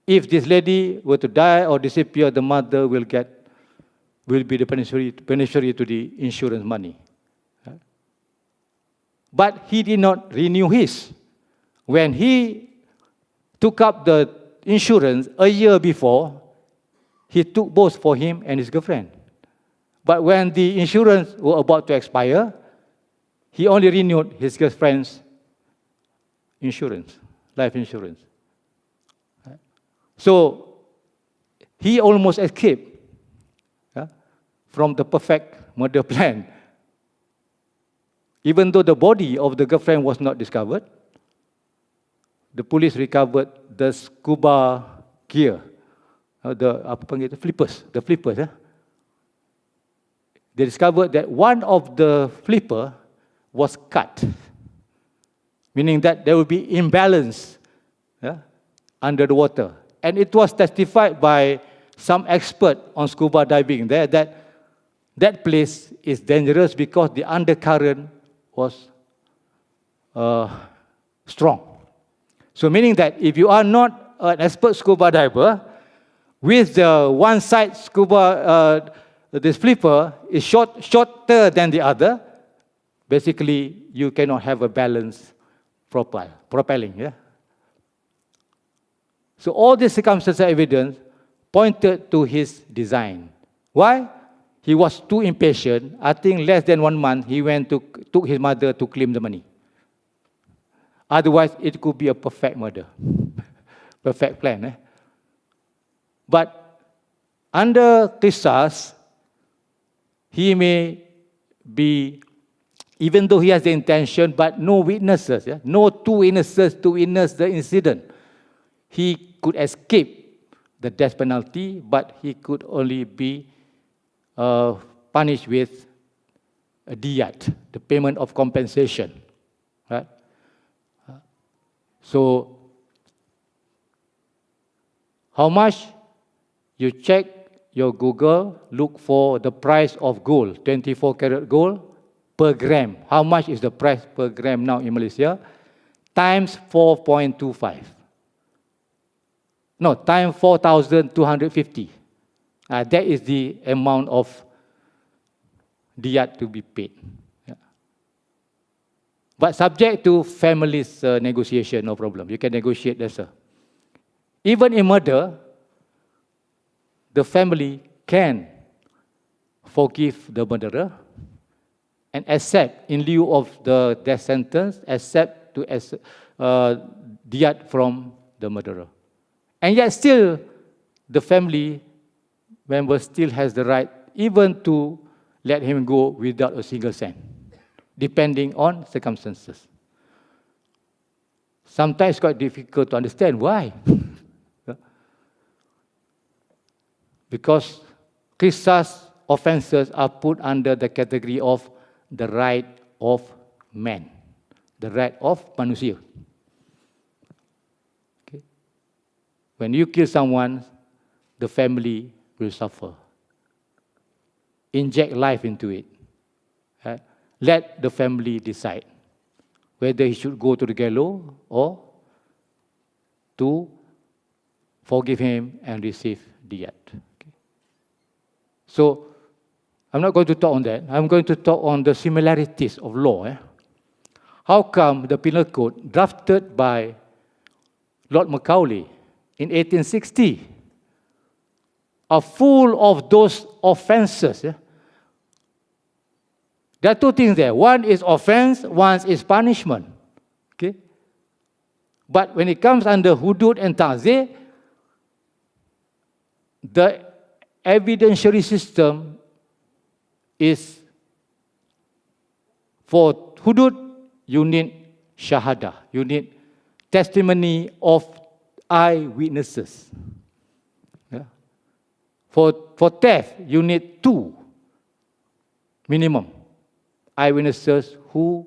If this lady were to die or disappear, the mother will be the beneficiary to the insurance money. But he did not renew his. When he took up the insurance a year before, he took both for him and his girlfriend. But when the insurance were about to expire, he only renewed his girlfriend's insurance, life insurance. So he almost escaped from the perfect murder plan. Even though the body of the girlfriend was not discovered, the police recovered the scuba gear, the flippers. They discovered that one of the flipper was cut, meaning that there would be imbalance under the water. And it was testified by some expert on scuba diving there that place is dangerous because the undercurrent was strong. So meaning that if you are not an expert scuba diver, with the one side scuba, this flipper is shorter than the other, basically you cannot have a balanced propelling. Yeah? So all these circumstantial evidence pointed to his design. Why? He was too impatient. I think less than 1 month, he took his mother to claim the money. Otherwise, it could be a perfect murder, perfect plan. Eh? But under Qisas, he may be, even though he has the intention, but no witnesses, yeah? No two witnesses to witness the incident. He could escape the death penalty, but he could only be punished with a diyat, the payment of compensation. Right? So, how much? You check your Google, look for the price of gold, 24 karat gold per gram. How much is the price per gram now in Malaysia? Times 4.25. No, times 4,250. That is the amount of diyat to be paid. Yeah. But subject to family's negotiation, no problem. You can negotiate this. Even in murder, the family can forgive the murderer and accept, in lieu of the death sentence, accept to diyat from the murderer. And yet still, the family member still has the right even to let him go without a single cent, depending on circumstances. Sometimes it's quite difficult to understand why. Because Qisas offenses are put under the category of the right of man, the right of manusia. Okay. When you kill someone, the family will suffer. Inject life into it. Let the family decide whether he should go to the gallows or to forgive him and receive diyat. Okay. So, I'm not going to talk on that. I'm going to talk on the similarities of law. How come the Penal Code, drafted by Lord Macaulay in 1860, are full of those offenses? There are two things there. One is offense, one is punishment. Okay? But when it comes under hudud and ta'zir, the evidentiary system is, for hudud, you need shahada, you need testimony of eyewitnesses. Yeah. For theft, you need 2 minimum eyewitnesses who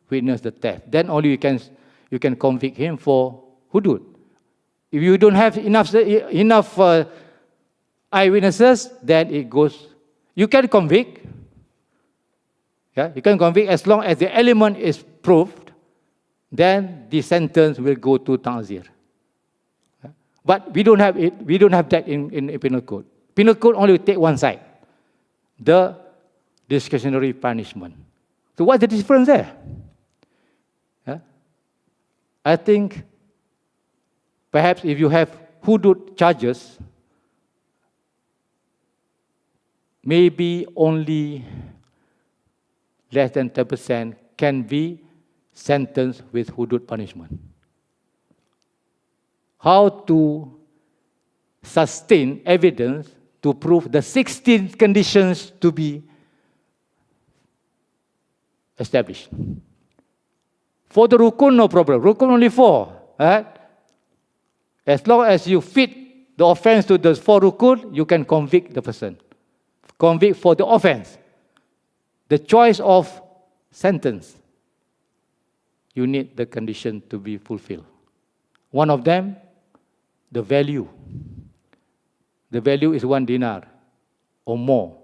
witnessed the theft. Then only you can convict him for hudud. If you don't have enough eyewitnesses, then it goes. You can convict. Yeah, you can convict as long as the element is proved. Then the sentence will go to ta'zir. Yeah. But we don't have it. We don't have that in Penal Code. Penal Code only take one side, the discretionary punishment. So what's the difference there? Yeah? I think perhaps if you have hudud charges, maybe only less than 10% can be sentenced with hudud punishment. How to sustain evidence to prove the 16 conditions to be established. For the rukun, no problem. Rukun only 4. Right? As long as you fit the offense to the 4 rukun, you can convict the person. Convict for the offense. The choice of sentence, you need the condition to be fulfilled. One of them, the value. The value is 1 dinar or more.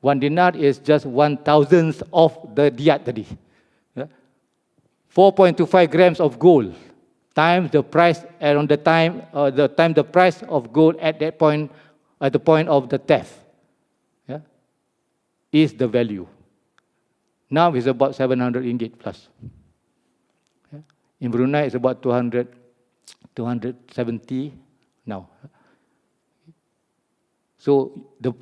1 dinar is just 1/1000th of the diyat tadi. 4.25 grams of gold times the price around the price of gold at that point, at the point of the theft, yeah, is the value. Now it's about 700 ringgit plus. Yeah. In Brunei, it's about 270 now. So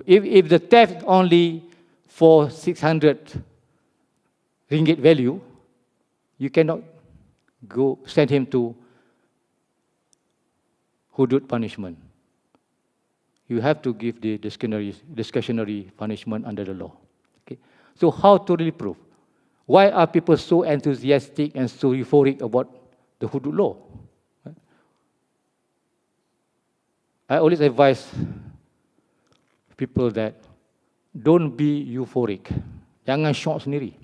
if the theft only for 600 ringgit value, you cannot go send him to hudud punishment. You have to give the discretionary punishment under the law. Okay. So how to really prove? Why are people so enthusiastic and so euphoric about the hudud law? I always advise people that don't be euphoric. Jangan shock sendiri.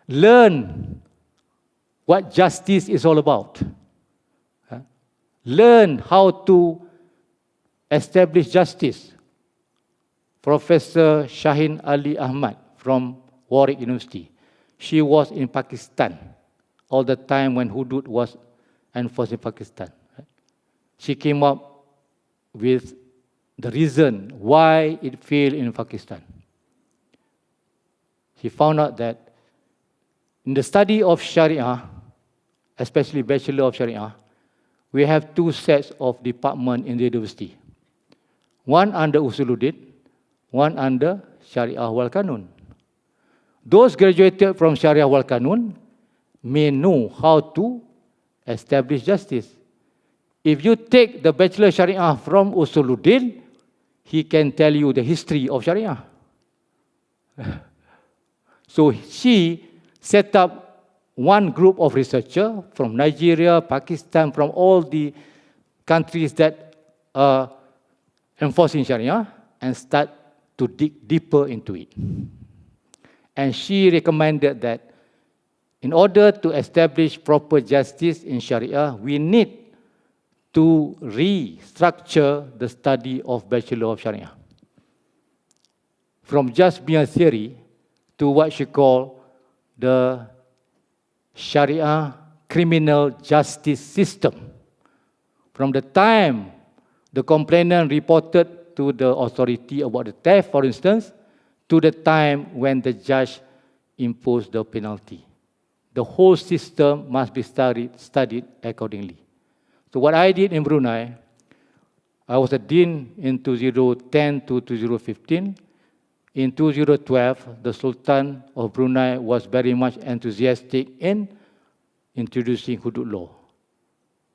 Learn what justice is all about. Learn how to establish justice. Professor Shahin Ali Ahmad from Warwick University. She was in Pakistan all the time when hudud was enforced in Pakistan. She came up with the reason why it failed in Pakistan. She found out that in the study of Shari'ah, especially Bachelor of Shari'ah, we have two sets of department in the university. One under Usuluddin, one under Shari'ah wal Kanun. Those graduated from Shari'ah wal Kanun may know how to establish justice. If you take the Bachelor Shari'ah from Usuluddin, he can tell you the history of Shari'ah. So she set up one group of researchers from Nigeria, Pakistan, from all the countries that are enforcing Sharia, and start to dig deeper into it. And she recommended that in order to establish proper justice in Sharia, we need to restructure the study of Bachelor of Sharia. From just mere theory to what she called the Sharia criminal justice system. From the time the complainant reported to the authority about the theft, for instance, to the time when the judge imposed the penalty. The whole system must be studied accordingly. So what I did in Brunei, I was a dean in 2010 to 2015. In 2012, the Sultan of Brunei was very much enthusiastic in introducing hudud law.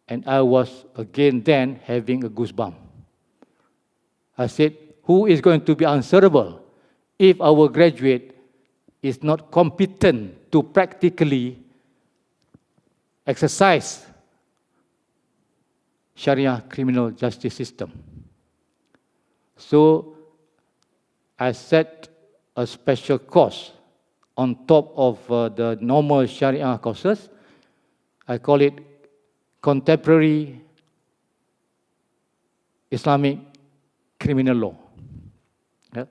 And I was again then having a goosebump. I said, who is going to be answerable if our graduate is not competent to practically exercise Sharia criminal justice system? So I set a special course on top of the normal Sharia courses. I call it Contemporary Islamic Criminal Law. Yeah.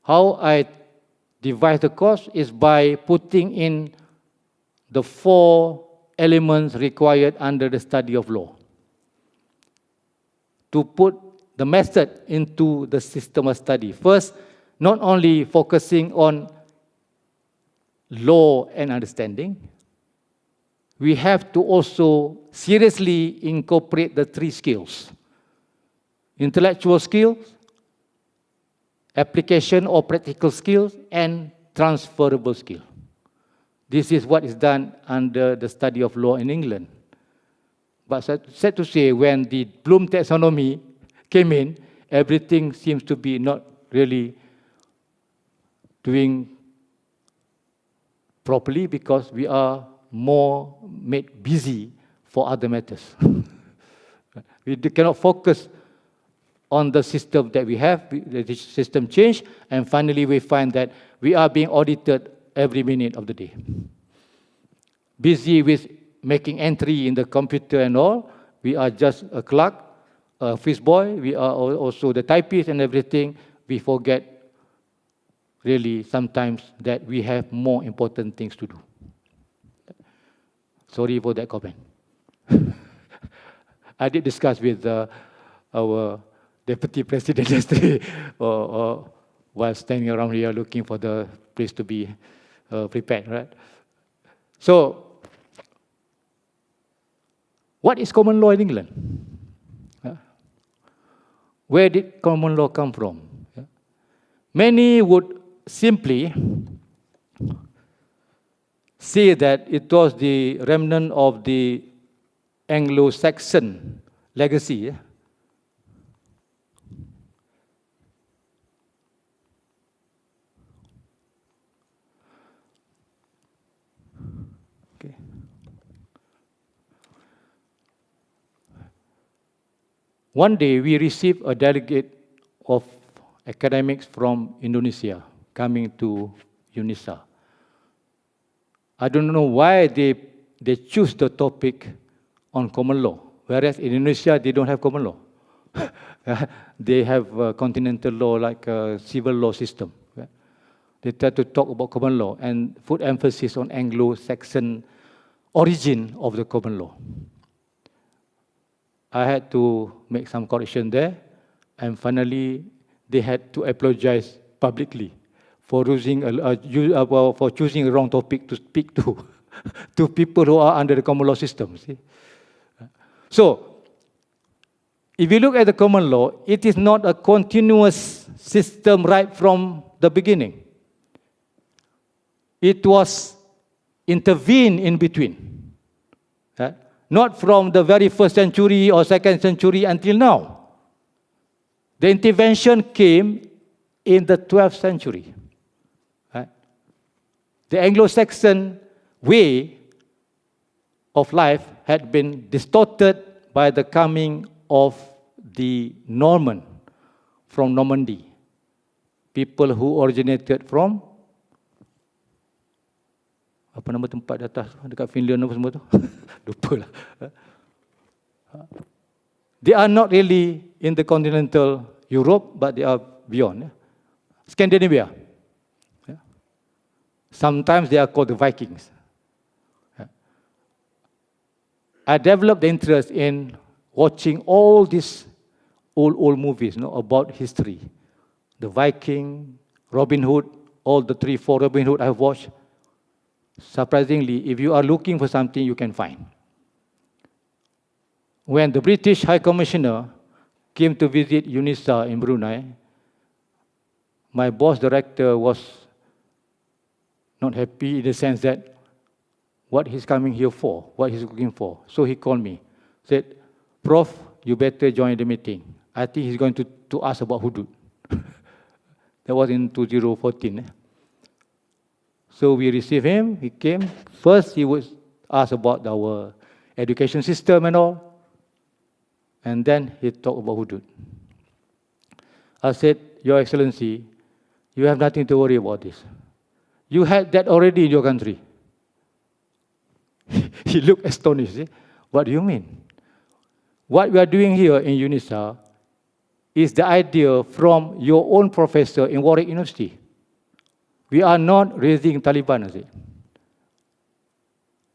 How I devised the course is by putting in the 4 elements required under the study of law. To put the method into the system of study. First, not only focusing on law and understanding, we have to also seriously incorporate the 3 skills: intellectual skills, application or practical skills, and transferable skill. This is what is done under the study of law in England. But sad to say, when the Bloom taxonomy came in, everything seems to be not really doing properly because we are more made busy for other matters. We cannot focus on the system that we have, the system changed, and finally we find that we are being audited every minute of the day. Busy with making entry in the computer and all, we are just a clerk, a office boy, we are also the typist and everything. We forget really sometimes that we have more important things to do. Sorry for that comment. I did discuss with our Deputy President yesterday while standing around here looking for the place to be prepared, right? So, what is common law in England? Where did common law come from? Many would simply say that it was the remnant of the Anglo-Saxon legacy. Okay. One day we received a delegate of academics from Indonesia coming to UNISA. I don't know why they choose the topic on common law, whereas in Indonesia they don't have common law. They have continental law like a civil law system. They try to talk about common law and put emphasis on Anglo-Saxon origin of the common law. I had to make some correction there, and finally they had to apologize publicly for choosing a wrong topic to speak to to people who are under the common law system. See? So, if you look at the common law, it is not a continuous system right from the beginning. It was intervened in between. Not from the very first century or second century until now. The intervention came in the 12th century. The Anglo-Saxon way of life had been distorted by the coming of the Norman from Normandy. People who originated from apa nama tempat di atas dekat Finland apa semua tu? Lupalah. They are not really in the continental Europe, but they are beyond. Scandinavia. Sometimes they are called the Vikings. I developed the interest in watching all these old movies, about history. The Viking, Robin Hood, all the 3-4 Robin Hood I've watched. Surprisingly, if you are looking for something, you can find. When the British High Commissioner came to visit UNISA in Brunei, my boss director was not happy in the sense that what he's coming here for, what he's looking for. So he called me, said, Prof, you better join the meeting. I think he's going to ask about hudud. That was in 2014. So we received him, he came. First, he would ask about our education system and all. And then he talked about hudud. I said, Your Excellency, you have nothing to worry about this. You had that already in your country. He looked astonished. What do you mean? What we are doing here in UNISA is the idea from your own professor in Warwick University. We are not raising Taliban, is it?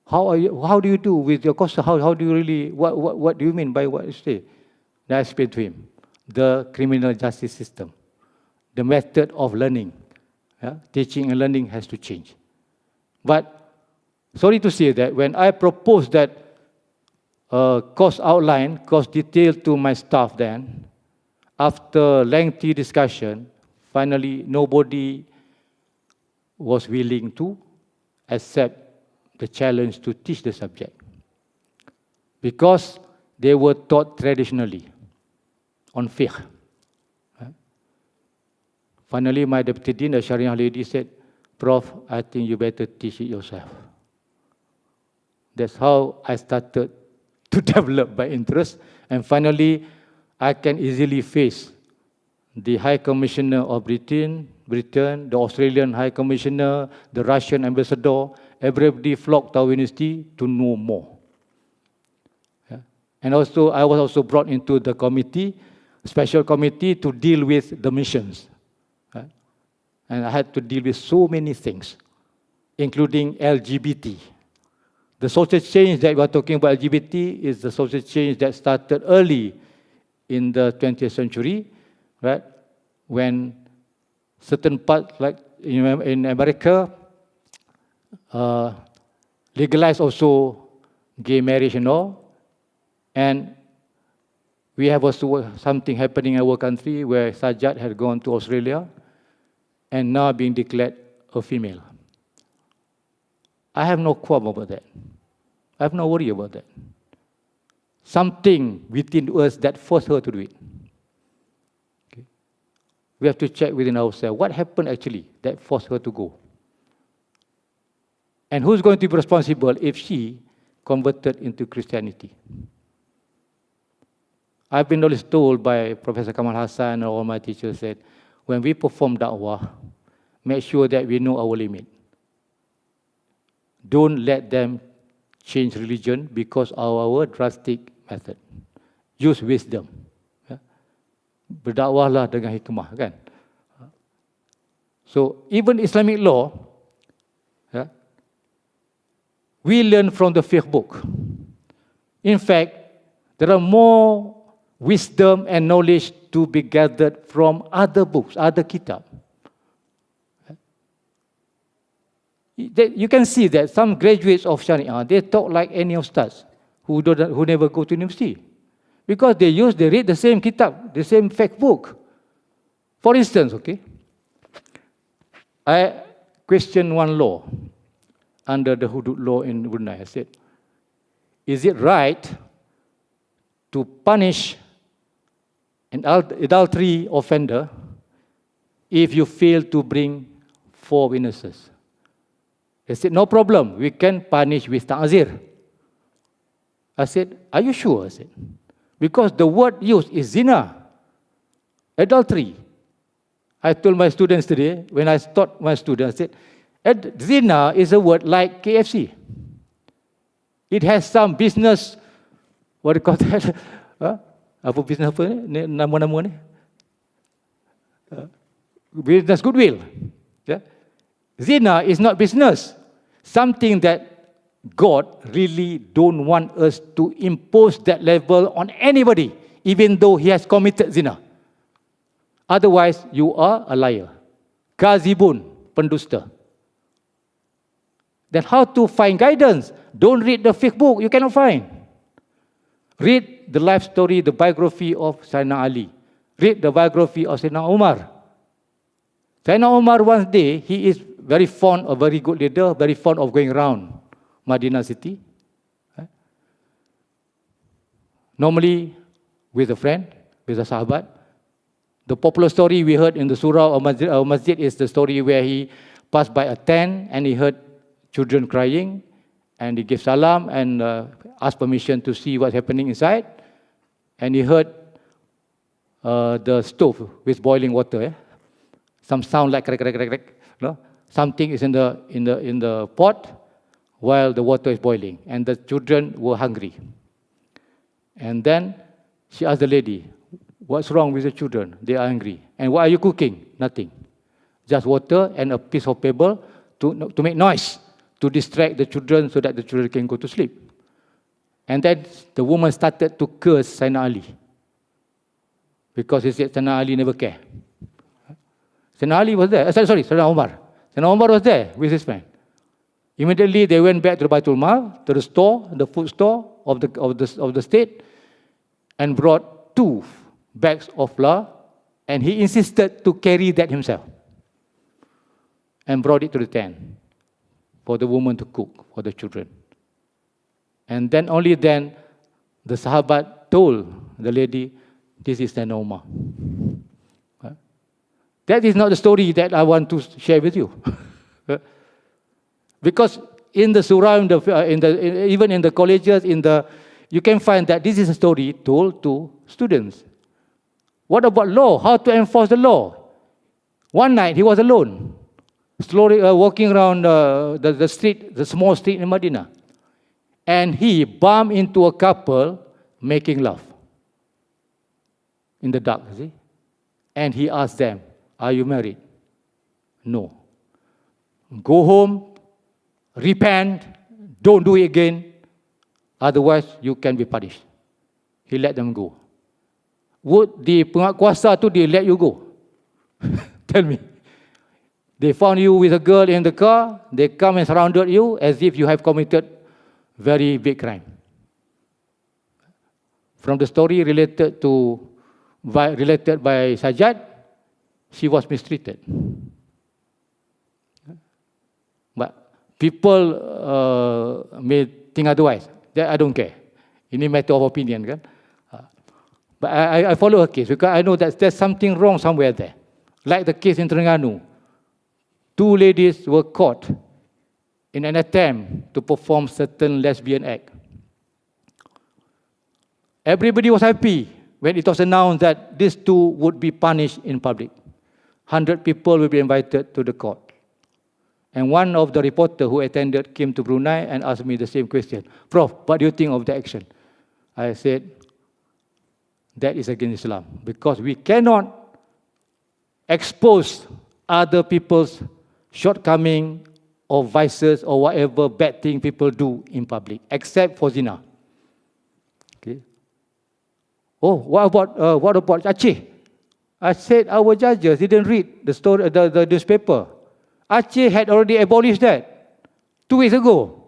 How do you do with your course? How do you really, what do you mean by what you say? Then I explained to him, the criminal justice system, the method of learning, teaching and learning has to change. But sorry to say that when I proposed that course outline, course detail to my staff then, after lengthy discussion, finally nobody was willing to accept the challenge to teach the subject. Because they were taught traditionally on fiqh. Finally, my deputy dean, the Shari'ah lady, said, Prof, I think you better teach it yourself. That's how I started to develop my interest. And finally, I can easily face the High Commissioner of Britain, the Australian High Commissioner, the Russian Ambassador. Everybody flocked to our university to know more. And also, I was also brought into the committee, special committee to deal with the missions. And I had to deal with so many things, including LGBT. The social change that we are talking about LGBT is the social change that started early in the 20th century, right? When certain parts, like in America, legalized also gay marriage and all. And we have also something happening in our country where Sajjad had gone to Australia and now being declared a female. I have no qualm about that. I have no worry about that. Something within us that forced her to do it. Okay. We have to check within ourselves what happened actually that forced her to go. And who's going to be responsible if she converted into Christianity? I've been always told by Professor Kamal Hassan and all my teachers that when we perform da'wah, make sure that we know our limit. Don't let them change religion because of our drastic method. Use wisdom. Ya. Berdakwahlah dengan hikmah, kan? So even Islamic law, ya, we learn from the fiqh book. In fact, there are more wisdom and knowledge to be gathered from other books, other kitab. You can see that some graduates of Shari'ah, they talk like any of us who never go to university. Because they read the same kitab, the same fact book. For instance, okay, I questioned one law under the hudud law in Brunei. I said, is it right to punish an adultery offender if you fail to bring 4 witnesses? They said, no problem, we can punish with ta'zir. I said, are you sure? I said, because the word used is zina, adultery. I told my students today, when I taught my students, I said, zina is a word like KFC. It has some business, what do you call that? Apa business apa ni? Nama-nama ni? Business goodwill. Yeah? Zina is not business. Something that God really don't want us to impose that level on anybody, even though he has committed zina. Otherwise, you are a liar. Kazibun, pendusta. Then how to find guidance? Don't read the fiqh book, you cannot find. Read the life story, the biography of Sayyidina Ali. Read the biography of Sayyidina Umar. Sayyidina Umar, one day, he is very fond, a very good leader, very fond of going around Madinah city. Normally, with a friend, with a sahabat. The popular story we heard in the surah of masjid is the story where he passed by a tent and he heard children crying and he gave salam and asked permission to see what's happening inside. And he heard the stove with boiling water. Some sound like crack, crack, crack, crack. No? Something is in the pot while the water is boiling, and the children were hungry. And then she asked the lady, what's wrong with the children? They are hungry. And what are you cooking? Nothing. Just water and a piece of paper to make noise, to distract the children so that the children can go to sleep. And then the woman started to curse Sayyidina Ali. Because he said Sayyidina Ali never care. Sayyidina Ali was there. Sayyidina Umar. Sayyidina Umar was there with his friend. Immediately they went back to the Baitul Mal, to the store, the food store of the state, and brought 2 bags of flour, and he insisted to carry that himself, and brought it to the tent for the woman to cook for the children. And then only then the Sahabat told the lady, this is Sayyidina Umar. That is not the story that I want to share with you. Because in the surah, even in the colleges, you can find that this is a story told to students. What about law? How to enforce the law? One night he was alone, slowly walking around the street, the small street in Medina, and he bumped into a couple making love in the dark. See? And he asked them, "Are you married?" No. Go home, repent, don't do it again, otherwise you can be punished. He let them go. Would the penguatkuasa tu they let you go? Tell me. They found you with a girl in the car, they come and surrounded you as if you have committed very big crime. From the story related by Sajjad, she was mistreated. But people may think otherwise. That I don't care. Ini matter of opinion, kan? But I follow her case because I know that there's something wrong somewhere there. Like the case in Terengganu. 2 ladies were caught in an attempt to perform certain lesbian act. Everybody was happy when it was announced that these 2 would be punished in public. 100 people will be invited to the court. And one of the reporters who attended came to Brunei and asked me the same question. Prof, what do you think of the action? I said, that is against Islam because we cannot expose other people's shortcomings or vices or whatever bad thing people do in public, except for zina. Okay. Oh, what about Aceh? I said our judges didn't read the story, the newspaper. Aceh had already abolished that 2 weeks ago.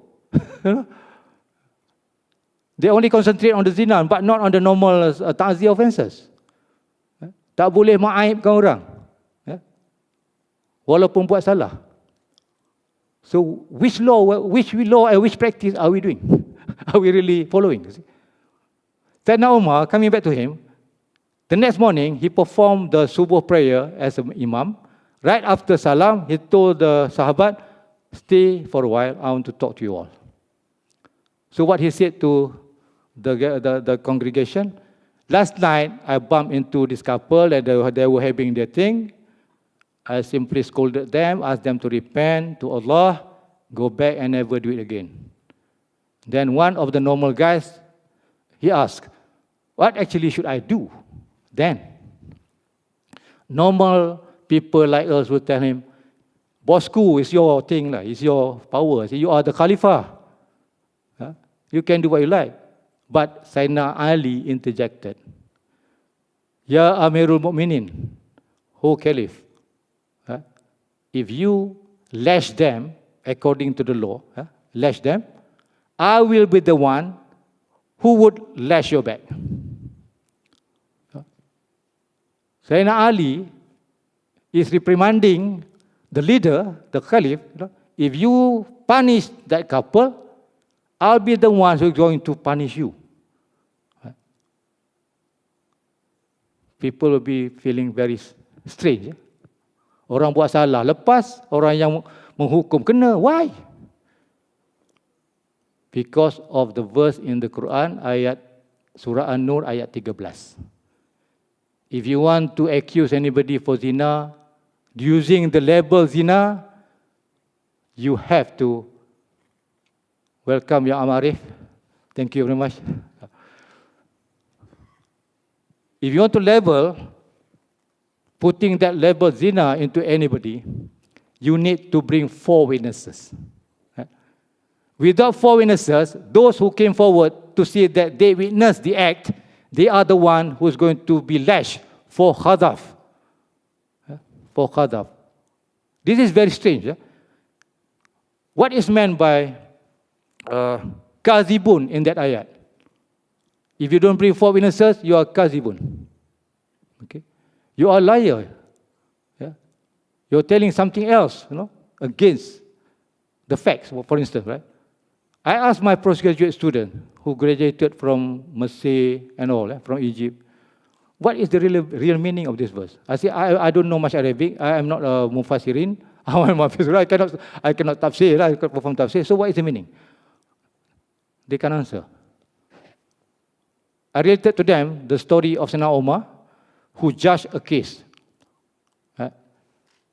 They only concentrate on the zina, but not on the normal ta'ziyah offences. Tak boleh mengaibkan orang. Walaupun buat salah. So which law and which practice are we doing? Are we really following? Sayyidina Umar, coming back to him, the next morning he performed the subuh prayer as an imam. Right after salam, he told the sahabat, stay for a while, I want to talk to you all. So what he said to the congregation, last night I bumped into this couple and they were having their thing. I simply scolded them, asked them to repent to Allah, go back and never do it again. Then one of the normal guys, he asked, what actually should I do then? Normal people like us would tell him, Bosku, it's your thing, it's your power. You are the Khalifa. You can do what you like. But Sayyidina Ali interjected. Ya Amirul Mu'minin, O Caliph, if you lash them according to the law, lash them, I will be the one who would lash your back. Sayyidina Ali is reprimanding the leader, the Caliph, if you punish that couple, I'll be the one who's going to punish you. People will be feeling very strange. Orang buat salah, lepas orang yang menghukum kena. Why? Because of the verse in the Quran, ayat Surah An-Nur, ayat 13. If you want to accuse anybody for zina, using the label zina, you have to welcome Ya Amarif. Thank you very much. If you want to label, putting that label zina into anybody, you need to bring 4 witnesses. Without 4 witnesses, those who came forward to see that they witnessed the act, they are the one who's going to be lashed for khadaf. For khadaf. This is very strange. What is meant by kazibun in that ayat? If you don't bring 4 witnesses, you are kazibun. Okay? You are a liar. You're telling something else, against the facts, for instance, right? I asked my postgraduate student who graduated from Mesir and all, from Egypt, what is the real meaning of this verse? I said, I don't know much Arabic. I am not a mufassirin. I cannot tafsir. I cannot perform tafsir. So what is the meaning? They can answer. I related to them the story of Sayyidina Umar, who judged a case.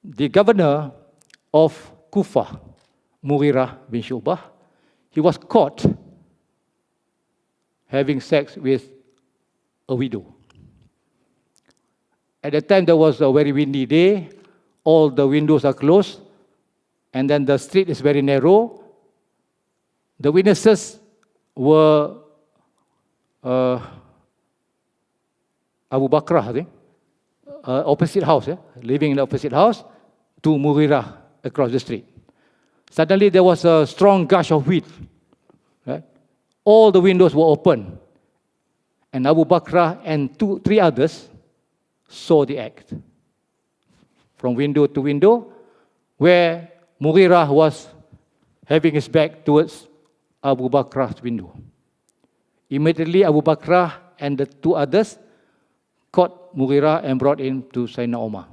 The governor of Kufa, Mughirah bin Syu'bah, he was caught having sex with a widow. At that time, there was a very windy day. all the windows are closed, and then the street is very narrow. The witnesses were Abu Bakr, I think, opposite house, living in the opposite house, to Mughirah across the street. Suddenly there was a strong gush of wind. Right? All the windows were open. And Abu Bakr and three others saw the act. From window to window, where Mughirah was having his back towards Abu Bakr's window. Immediately Abu Bakr and the two others caught Mughirah and brought him to Sayyidina Umar.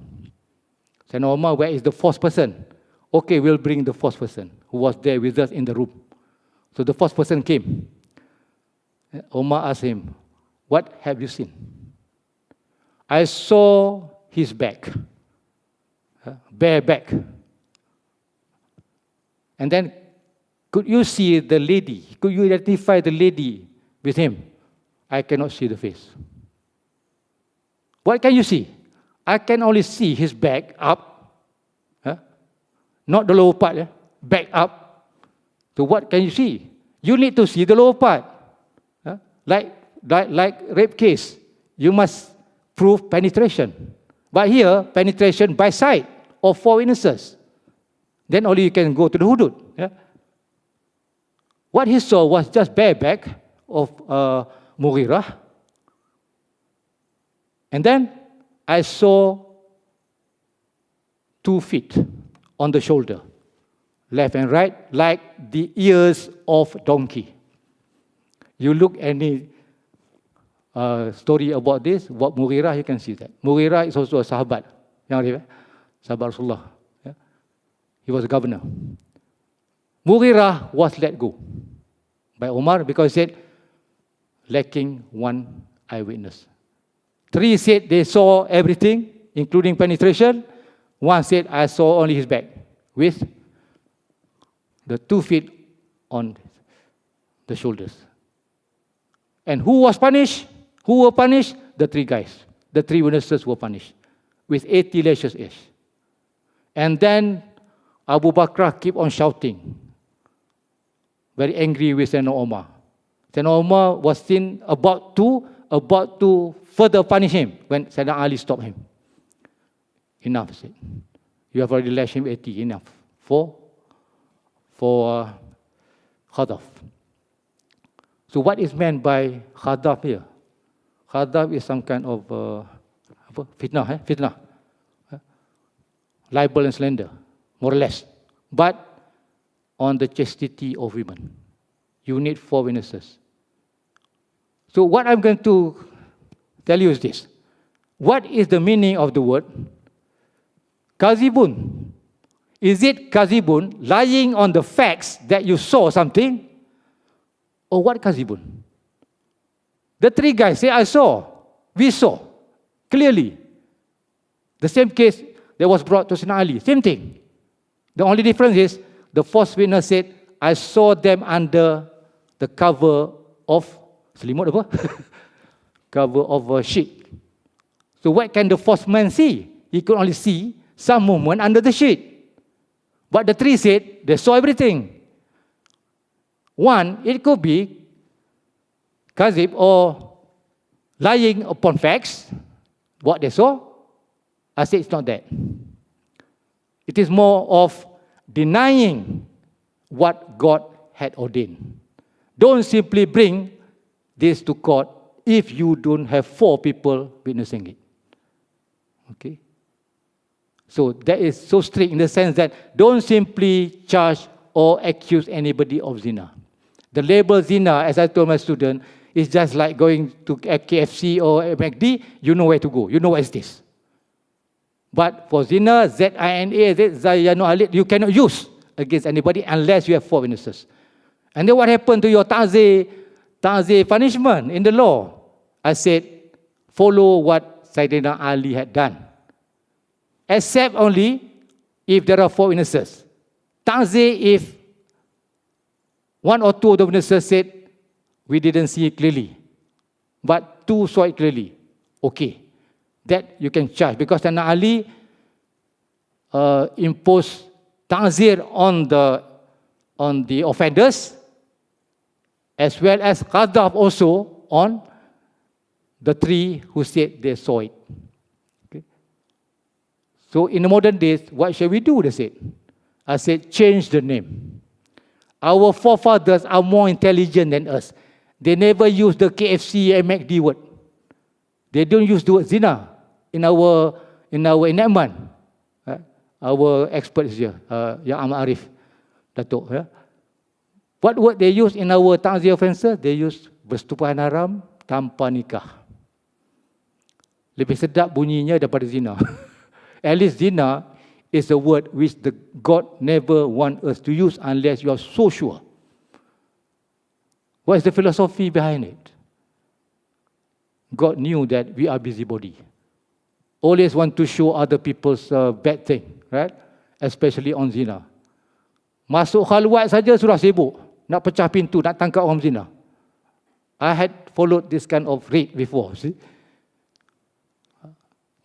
Sayyidina Umar, where is the fourth person? Okay, we'll bring the fourth person who was there with us in the room. So the fourth person came. Umar asked him, what have you seen? I saw his back, bare back. And then, could you see the lady? Could you identify the lady with him? I cannot see the face. What can you see? I can only see his back up, not the lower part, back up. So what can you see? You need to see the lower part. Like rape case, you must prove penetration. But here, penetration by side of 4 witnesses. Then only you can go to the hudud. What he saw was just bare back of Mughirah. And then I saw 2 feet on the shoulder, left and right, like the ears of donkey. You look any story about this, about Mughirah, you can see that. Mughirah is also a sahabat. Sahabat Rasulullah. He was a governor. Mughirah was let go by Umar because he said, lacking 1 eyewitness. 3 said they saw everything, including penetration. 1 said, I saw only his back, with the 2 feet on the shoulders. And who was punished? Who were punished? The 3 guys. The 3 witnesses were punished with 80 lashes each. And then Abu Bakr kept on shouting, very angry with Sayyidina Umar. Sayyidina Umar was seen about to further punish him when Sayyidina Ali stopped him. Enough, said. You have already lashed him 80, enough. For Khadaf. So what is meant by Khadaf here? Khadaf is some kind of fitnah, fitnah. Libel and slander, more or less. But on the chastity of women. You need 4 witnesses. So what I'm going to tell you is this. What is the meaning of the word kazibun? Is it kazibun, lying on the facts that you saw something? Or what kazibun? The 3 guys say, I saw, we saw, clearly. The same case that was brought to Sayyidina Ali, same thing. The only difference is, the 4th witness said, I saw them under the cover of, selimut apa? Cover of a sheet. So what can the 4th man see? He could only see some movement under the sheet. But the 3 said, they saw everything. 1, it could be kazib or lying upon facts, what they saw. I say it's not that. It is more of denying what God had ordained. Don't simply bring this to court if you don't have 4 people witnessing it. Okay? So that is so strict in the sense that don't simply charge or accuse anybody of zina. The label zina, as I told my student, is just like going to KFC or McD, you know where to go. You know what is this. But for zina, Z-I-N-A, you cannot use against anybody unless you have 4 witnesses. And then what happened to your ta'zir punishment in the law? I said, follow what Sayyidina Ali had done. Except only if there are 4 witnesses. Ta'zir if 1 or 2 of the witnesses said, we didn't see it clearly, but 2 saw it clearly. Okay. That you can charge. Because Sayyidina Ali impose ta'zir on the offenders, as well as qadhaf also on the three who said they saw it. Okay. So in the modern days, what shall we do? They said. I said, change the name. Our forefathers are more intelligent than us. They never use the KFC and McD word. They don't use the word zina in our enactment. Our experts here, Yang Ahmad Arif, Datuk. What word they use in our ta'zir offences? They use bersetubuhan haram tanpa nikah. Lebih sedap bunyinya daripada zina. At least zina is a word which the God never want us to use unless you are so sure. What is the philosophy behind it? God knew that we are busybody. Always want to show other people's bad thing, right? Especially on zina. Masuk khalwat saja sudah sibuk. Nak pecah pintu, nak tangkap orang zina. I had followed this kind of rate before, see?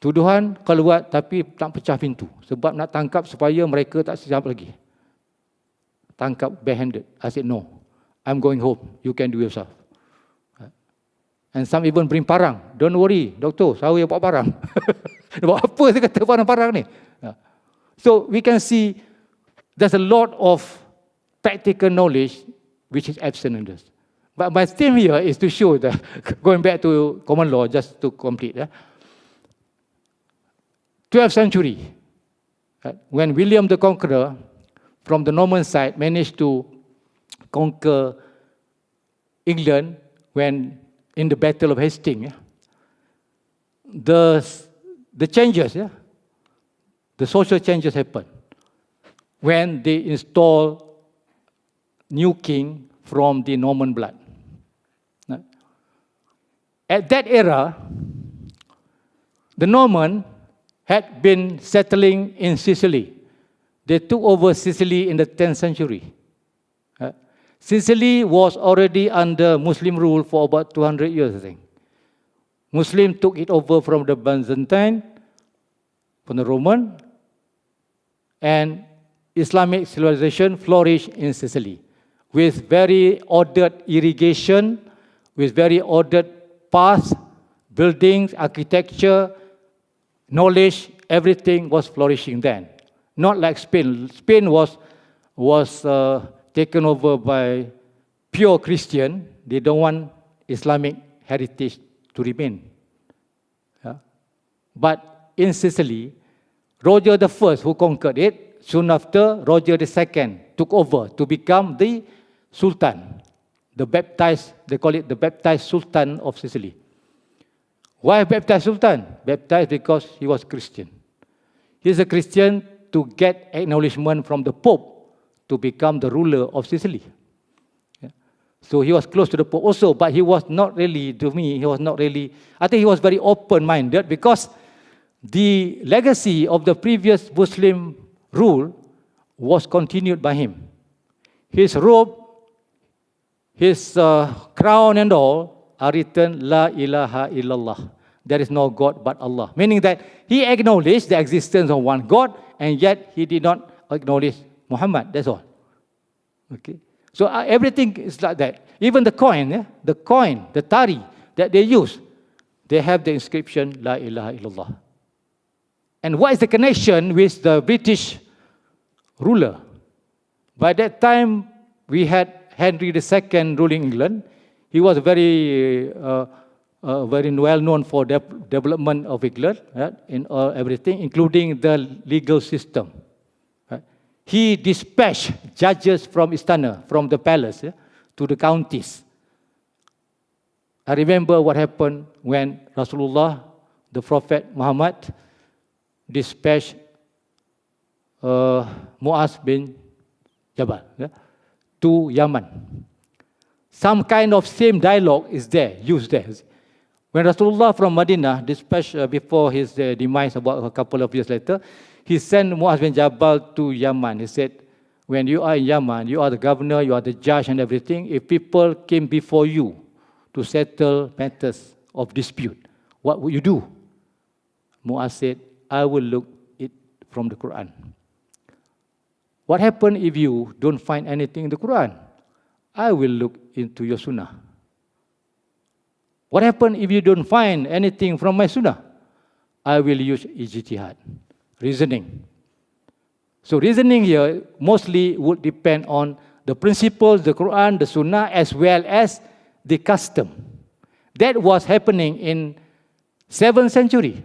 Tuduhan keluar tapi tak pecah pintu. Sebab nak tangkap supaya mereka tak siap lagi. Tangkap barehanded. I said, no. I'm going home. You can do yourself. And some even bring parang. Don't worry, doktor, saya bawa parang. Bawa apa saya kata parang-parang ni? So we can see there's a lot of practical knowledge which is absent in this. But my theme here is to show that, going back to common law, just to complete. 12th century, when William the Conqueror from the Norman side managed to conquer England when in the Battle of Hastings, the changes, the social changes happened when they installed new king from the Norman blood. At that era, the Norman had been settling in Sicily. They took over Sicily in the 10th century. Sicily was already under Muslim rule for about 200 years, I think. Muslim took it over from the Byzantine, from the Roman, and Islamic civilization flourished in Sicily with very ordered irrigation, with very ordered paths, buildings, architecture, knowledge, everything was flourishing then. Not like Spain. Spain was taken over by pure Christian. They don't want Islamic heritage to remain. But in Sicily, Roger the First, who conquered it, soon after Roger the Second took over to become the Sultan, the baptized, they call it the baptized Sultan of Sicily. Why baptized Sultan? Baptized because he was Christian. He's a Christian to get acknowledgement from the Pope to become the ruler of Sicily. So he was close to the Pope also, but he was not really, to me, he was not really, I think he was very open-minded because the legacy of the previous Muslim rule was continued by him. His robe, his crown and all are written, La ilaha illallah. There is no God but Allah. Meaning that he acknowledged the existence of one God, and yet he did not acknowledge Muhammad. That's all. Okay. So everything is like that. Even the coin, the tari that they use, they have the inscription, La ilaha illallah. And what is the connection with the British ruler? By that time, we had Henry II ruling England. He was very well known for development of England, in everything, including the legal system. He dispatched judges from Istana, from the palace, to the counties. I remember what happened when Rasulullah, the Prophet Muhammad, dispatched Muaz bin Jabal to Yemen. Some kind of same dialogue is there, used there. When Rasulullah from Medina dispatched before his demise about a couple of years later, he sent Muaz bin Jabal to Yemen. He said, when you are in Yemen, you are the governor, you are the judge and everything. If people came before you to settle matters of dispute, what would you do? Muaz said, I will look it from the Quran. What happens if you don't find anything in the Quran? I will look into your Sunnah. What happens if you don't find anything from my Sunnah? I will use ijtihad, reasoning. So reasoning here mostly would depend on the principles, the Quran, the Sunnah, as well as the custom. That was happening in 7th century.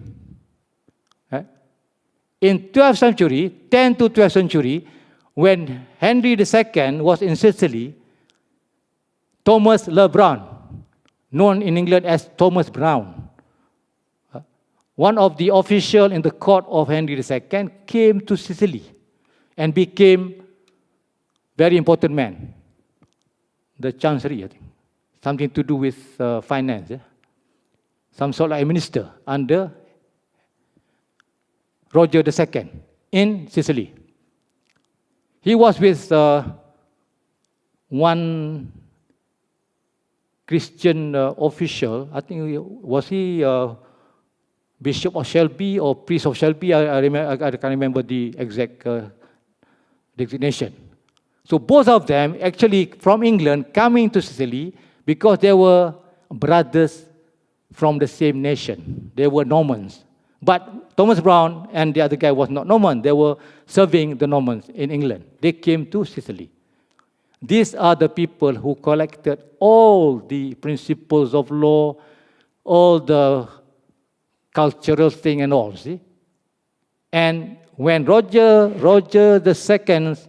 In 12th century, 10th to 12th century, when Henry II was in Sicily, Thomas Le Brun, known in England as Thomas Brown, one of the officials in the court of Henry II, came to Sicily and became very important man. The chancery, I think. Something to do with finance. Some sort of minister under Roger II in Sicily. He was with one Christian official. I think was he Bishop of Shelby or Priest of Shelby? I can't remember the exact designation. So both of them actually from England coming to Sicily because they were brothers from the same nation. They were Normans. But Thomas Brown and the other guy was not Norman. They were serving the Normans in England. They came to Sicily. These are the people who collected all the principles of law, all the cultural thing and all, see? And when Roger II's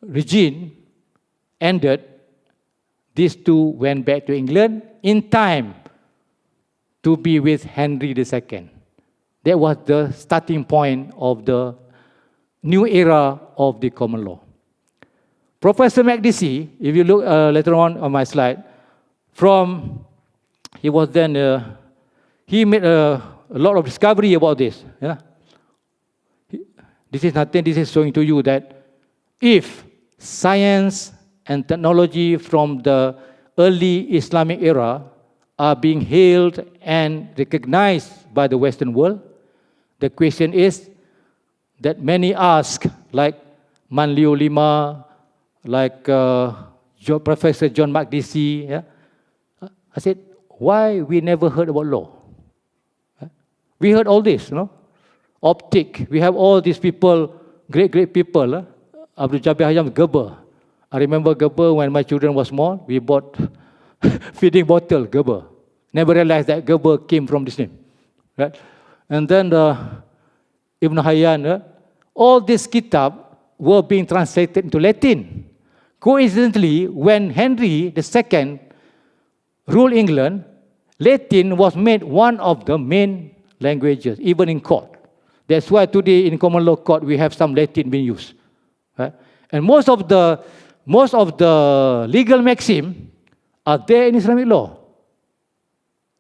regime ended, these two went back to England in time to be with Henry II. That was the starting point of the new era of the common law. Professor Makdisi, if you look later on my slide, he was then, he made a lot of discovery about this. Yeah? This is nothing, this is showing to you that if science and technology from the early Islamic era are being hailed and recognized by the Western world, the question is that many ask, like Manlio Lima, like Professor John Makdisi. Yeah? I said, why we never heard about law? We heard all this, Optic. We have all these people, great people. Abdul Jabir Hayam, Gerber. I remember Gerber when my children were small. We bought feeding bottle, Gerber. Never realized that Gerber came from this name. Right? And then Ibn Hayyan, all these kitab were being translated into Latin. Coincidentally, when Henry II ruled England, Latin was made one of the main languages, even in court. That's why today in common law court we have some Latin being used. Right? And most of the legal maxims are there in Islamic law.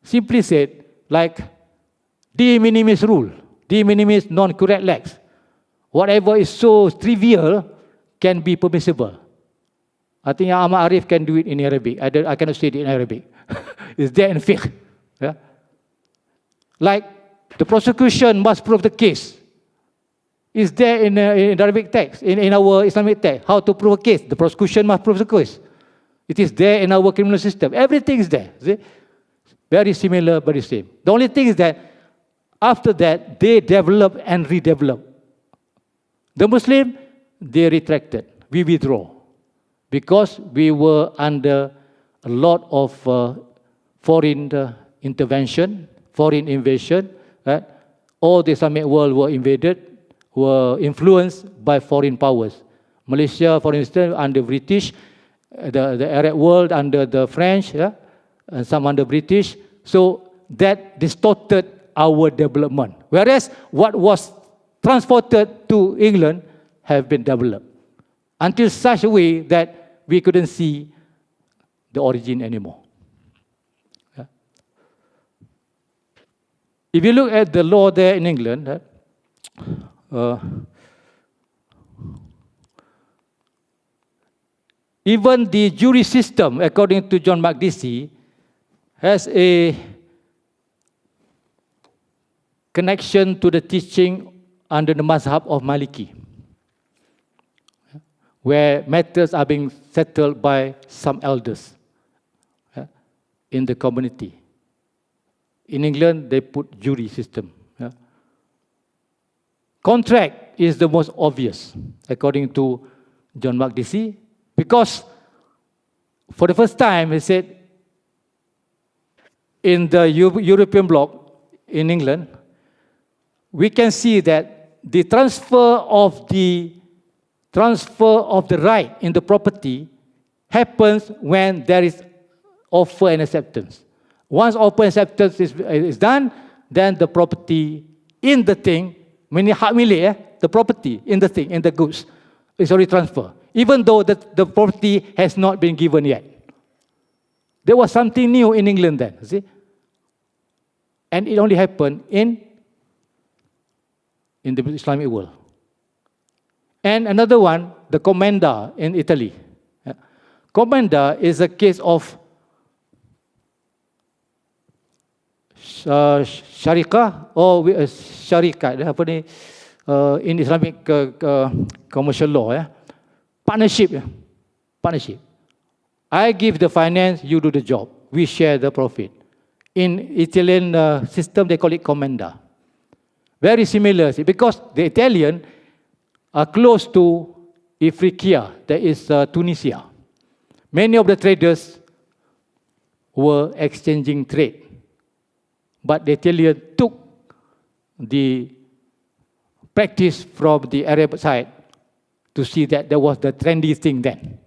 Simply said, like de minimis rule, de minimis non-correct lex. Whatever is so trivial can be permissible. I think Ahmad Arif can do it in Arabic. I cannot say it in Arabic. It's there in fiqh. Yeah? Like the prosecution must prove the case. It's there in Arabic text, in our Islamic text. How to prove a case? The prosecution must prove the case. It is there in our criminal system. Everything is there. See? Very similar, very same. The only thing is that after that, they develop and redevelop. The Muslim, they retracted. We withdraw. Because we were under a lot of foreign intervention, foreign invasion. Right? All the Islamic world were invaded, were influenced by foreign powers. Malaysia, for instance, under British, the Arab world under the French, yeah? And some under British. So that distorted our development. Whereas what was transported to England have been developed. Until such a way that we couldn't see the origin anymore. Yeah? If you look at the law there in England, even the jury system, according to John Makdisi, has a connection to the teaching under the mazhab of Maliki, where matters are being settled by some elders in the community. In England, they put jury system. Contract is the most obvious, according to John Makdisi, because for the first time, he said, in the European bloc in England, we can see that the transfer of the right in the property happens when there is offer and acceptance. Once offer and acceptance is done, then the property in the thing, meaning hak milik, the property in the thing, in the goods, is already transferred, even though the property has not been given yet. There was something new in England then, see? And it only happened in the Islamic world. And another one, the Comenda in Italy. Comenda is a case of Shari'ah or Shari'ah, apa ni, in Islamic commercial law, partnership. Partnership. I give the finance, you do the job. We share the profit. In Italian system, they call it Comenda. Very similar, see, because the Italian are close to Africa, that is Tunisia. Many of the traders were exchanging trade. But the Italian took the practice from the Arab side to see that there was the trendy thing then.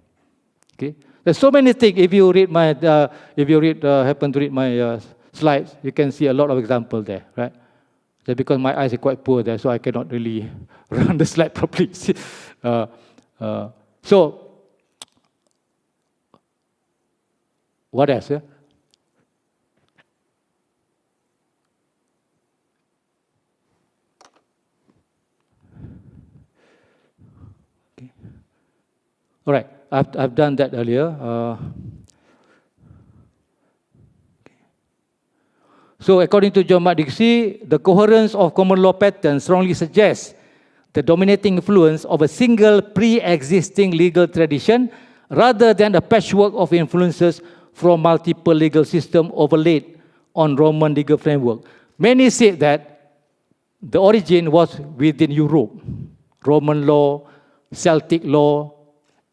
Okay, there's so many things. If you read my, happen to read my slides, you can see a lot of examples there, right? Just because my eyes are quite poor there, so I cannot really run the slide properly. So, what else? Yeah? Okay. All right, I've done that earlier. So according to John Makdisi, the coherence of common law patterns strongly suggests the dominating influence of a single pre-existing legal tradition rather than a patchwork of influences from multiple legal systems overlaid on Roman legal framework. Many say that the origin was within Europe, Roman law, Celtic law,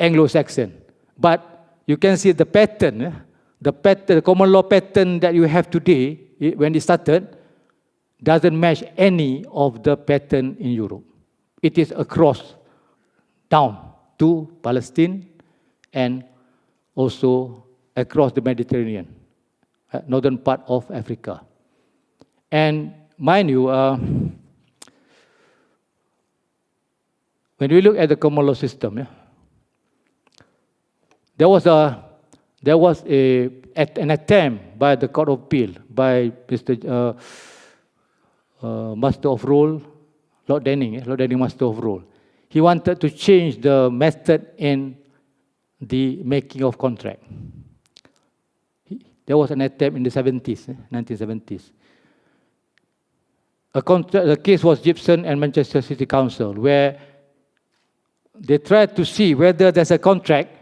Anglo-Saxon. But you can see the pattern, the common law pattern that you have today, when it started, doesn't match any of the pattern in Europe. It is across, down to Palestine and also across the Mediterranean, northern part of Africa. And mind you, when we look at the common law system, there was an attempt by the Court of Appeal, by Mr. Master of Rule, Lord Denning, Master of Rule. He wanted to change the method in the making of contract. There was an attempt in the 70s, 1970s. The case was Gibson and Manchester City Council, where they tried to see whether there's a contract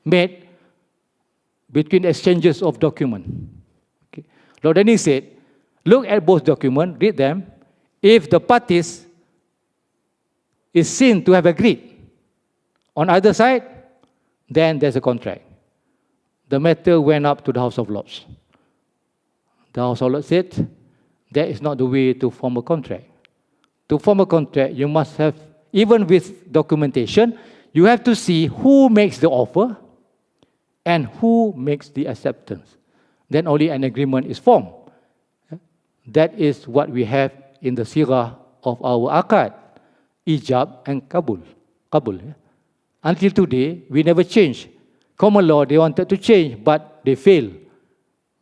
made between exchanges of documents. Okay. Lord Denning said, look at both documents, read them. If the parties is seen to have agreed on either side, then there's a contract. The matter went up to the House of Lords. The House of Lords said, that is not the way to form a contract. To form a contract, you must have, even with documentation, you have to see who makes the offer and who makes the acceptance. Then only an agreement is formed. That is what we have in the sirah of our akad, ijab and qabul. Until today, we never changed. Common law, they wanted to change, but they failed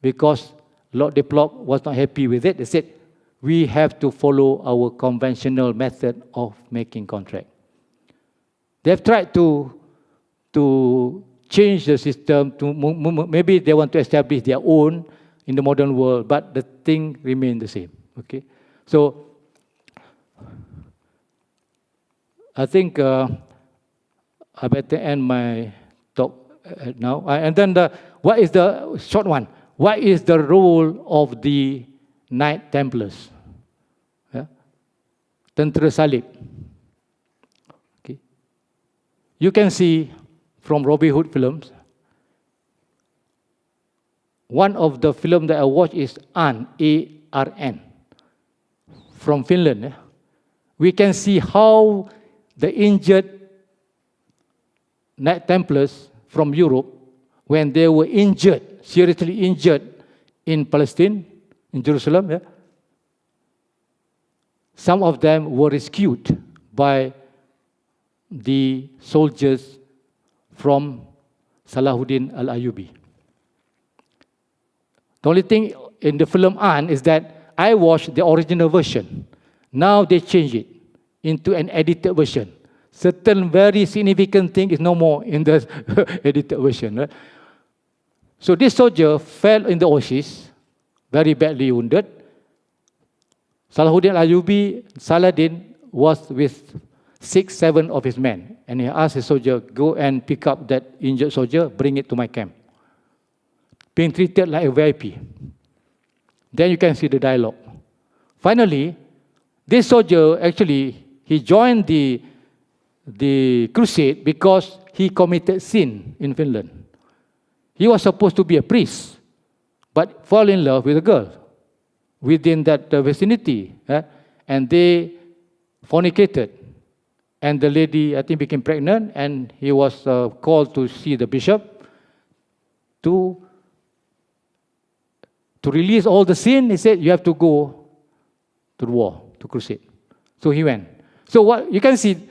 because Lord Diplock was not happy with it. They said, we have to follow our conventional method of making contract. They have tried to change the system, maybe they want to establish their own in the modern world, but the thing remained the same. Okay, so I think I better end my talk now. And then what is the short one? What is the role of the Knight Templars? Yeah? Tentera Salib. Okay. You can see from Robin Hood films, one of the films that I watched is ARN, A-R-N, from Finland. Yeah? We can see how the injured Knight Templars from Europe, when they were injured, seriously injured in Palestine, in Jerusalem, yeah, some of them were rescued by the soldiers from Salahuddin al-Ayyubi. The only thing in the film ARN is that I watched the original version. Now they change it into an edited version. Certain very significant thing is no more in the edited version. Right? So this soldier fell in the oasis, very badly wounded. Salahuddin al-Ayyubi, Saladin, was with 6, 7 of his men. And he asked his soldier, go and pick up that injured soldier, bring it to my camp. Being treated like a VIP. Then you can see the dialogue. Finally, this soldier actually, he joined the crusade because he committed sin in Finland. He was supposed to be a priest, but fell in love with a girl within that vicinity. And they fornicated. And the lady, I think, became pregnant, and he was called to see the bishop to release all the sin. He said, you have to go to the war, to crusade. So he went. So what you can see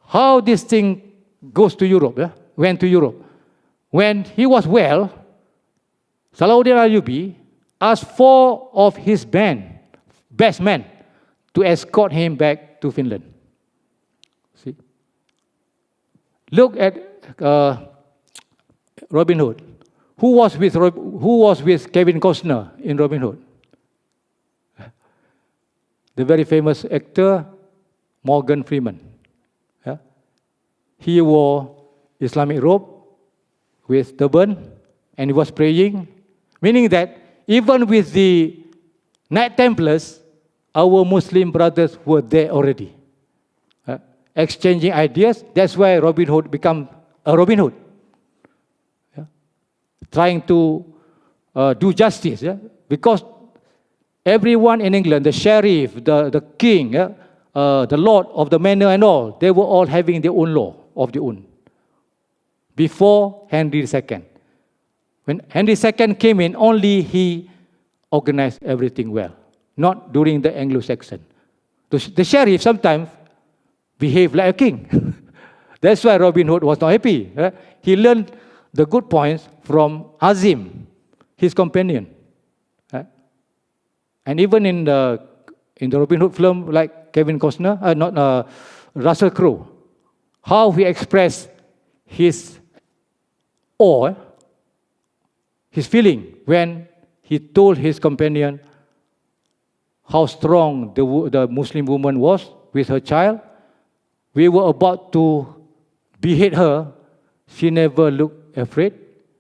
how this thing goes to Europe, yeah? Went to Europe. When he was well, Salahuddin al-Ayyubi asked 4 of his best men, to escort him back to Finland. See? Look at Robin Hood. Who was with Kevin Costner in Robin Hood? The very famous actor Morgan Freeman. Yeah? He wore Islamic robe with turban, and he was praying, meaning that even with the Knight Templars, our Muslim brothers were there already, exchanging ideas. That's why Robin Hood became a Robin Hood, yeah? Trying to do justice, yeah? Because everyone in England, the sheriff, the king, yeah? The lord of the manor and all, they were all having their own law of their own. Before Henry II. When Henry II came in, only he organized everything well, not during the Anglo-Saxon. The sheriff sometimes behaved like a king. That's why Robin Hood was not happy. Right? He learned the good points from Azim, his companion. Right? And even in the Robin Hood film, like Kevin Costner, Russell Crowe, how he expressed his awe, his feeling when he told his companion how strong the Muslim woman was with her child. We were about to behead her. She never looked afraid.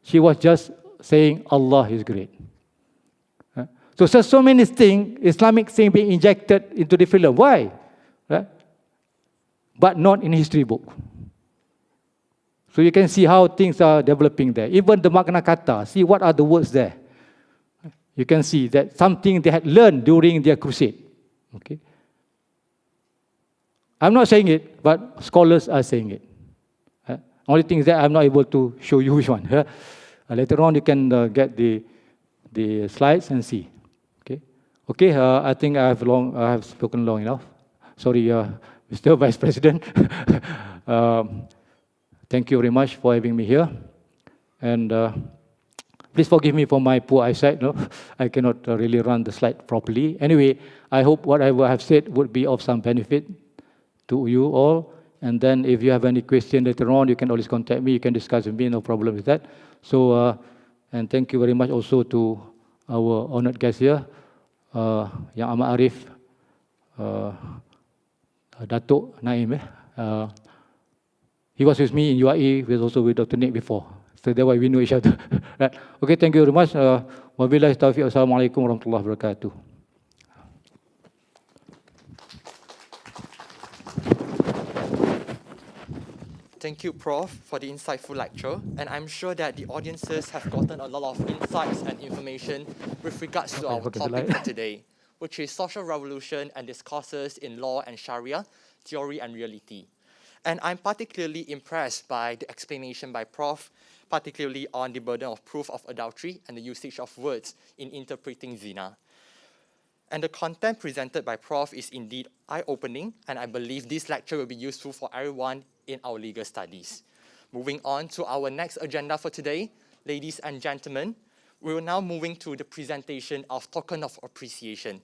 She was just saying, Allah is great. So there's so many things, Islamic things being injected into the film. Why? Right? But not in history book. So you can see how things are developing there. Even the Magna Carta, see what are the words there. You can see that something they had learned during their crusade. Okay. I'm not saying it, but scholars are saying it. Only thing is that I'm not able to show you which one. Later on, you can get the slides and see. Okay. Okay. I think I have spoken long enough. Sorry, Mr. Vice President. Thank you very much for having me here. And please forgive me for my poor eyesight. No, I cannot really run the slide properly. Anyway, I hope whatever I have said would be of some benefit to you all. And then if you have any question later on, you can always contact me. You can discuss with me, no problem with that. So, and thank you very much also to our honored guest here, Yang Amat Arif, Datuk Naim. He was with me in UAE, he was also with Dr. Nick before. So that's why we know each other. Right. Okay, thank you very much. Wabillahi taufiq. Assalamualaikum warahmatullahi wabarakatuh. Thank you, Prof, for the insightful lecture, and I'm sure that the audiences have gotten a lot of insights and information with regards to our topic for today, which is social revolution and discourses in law and Sharia, theory and reality. And I'm particularly impressed by the explanation by Prof, particularly on the burden of proof of adultery and the usage of words in interpreting zina. And the content presented by Prof is indeed eye-opening, and I believe this lecture will be useful for everyone in our legal studies. Moving on to our next agenda for today, ladies and gentlemen, we are now moving to the presentation of Token of Appreciation.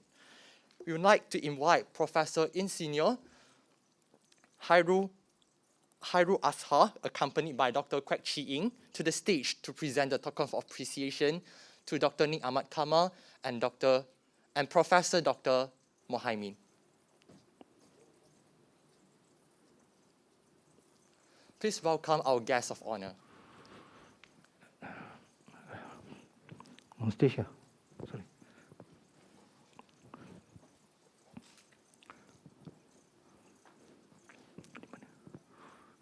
We would like to invite Professor Insigne Hairu Ashar, accompanied by Dr. Quek Chi Ying, to the stage to present the Token of Appreciation to Dr. Nik Ahmad Kamal and Professor Dr. Mohaimin. Please welcome our guest of honor. On stage, yeah. Sorry.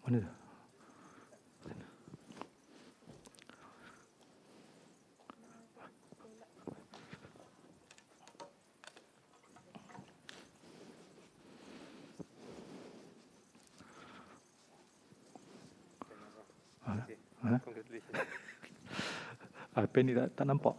Mana tu? Congratulations. Apa ni tak nampak.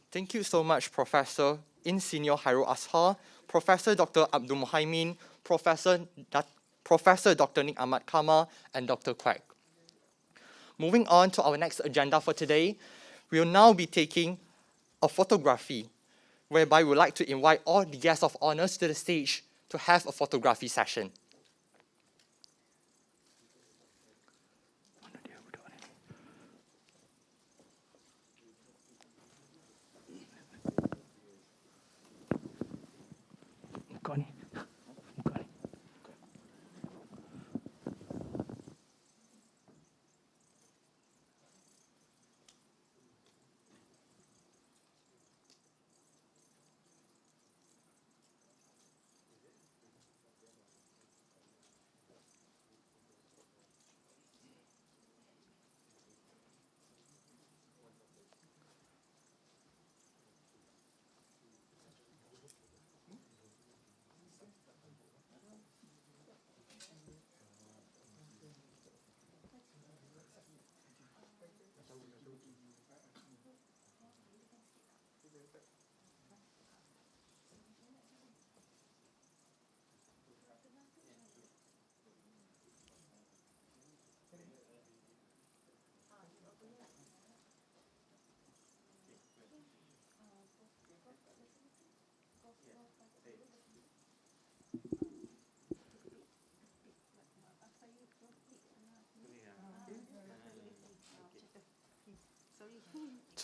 Thank you so much, Professor Insigne Hairu Ashar, Professor Dr. Abdul Mohaimin, Professor Dr. Nik Ahmad Kamal, and Dr. Quek. Moving on to our next agenda for today, we will now be taking a photography, whereby we would like to invite all the guests of honors to the stage to have a photography session. Muka ni. Muka ni.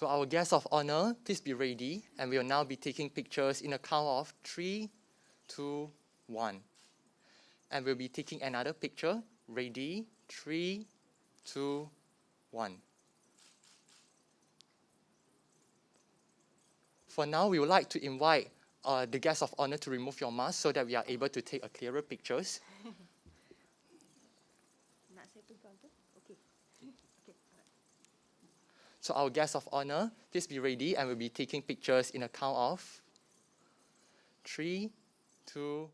To our guests of honor, please be ready, and we will now be taking pictures in a count of 3, 2, 1. And we'll be taking another picture. Ready, 3, 2, 1. For now, we would like to invite the guests of honor to remove your mask so that we are able to take a clearer pictures. So our guests of honor, please be ready, and we'll be taking pictures in a count of 3, 2,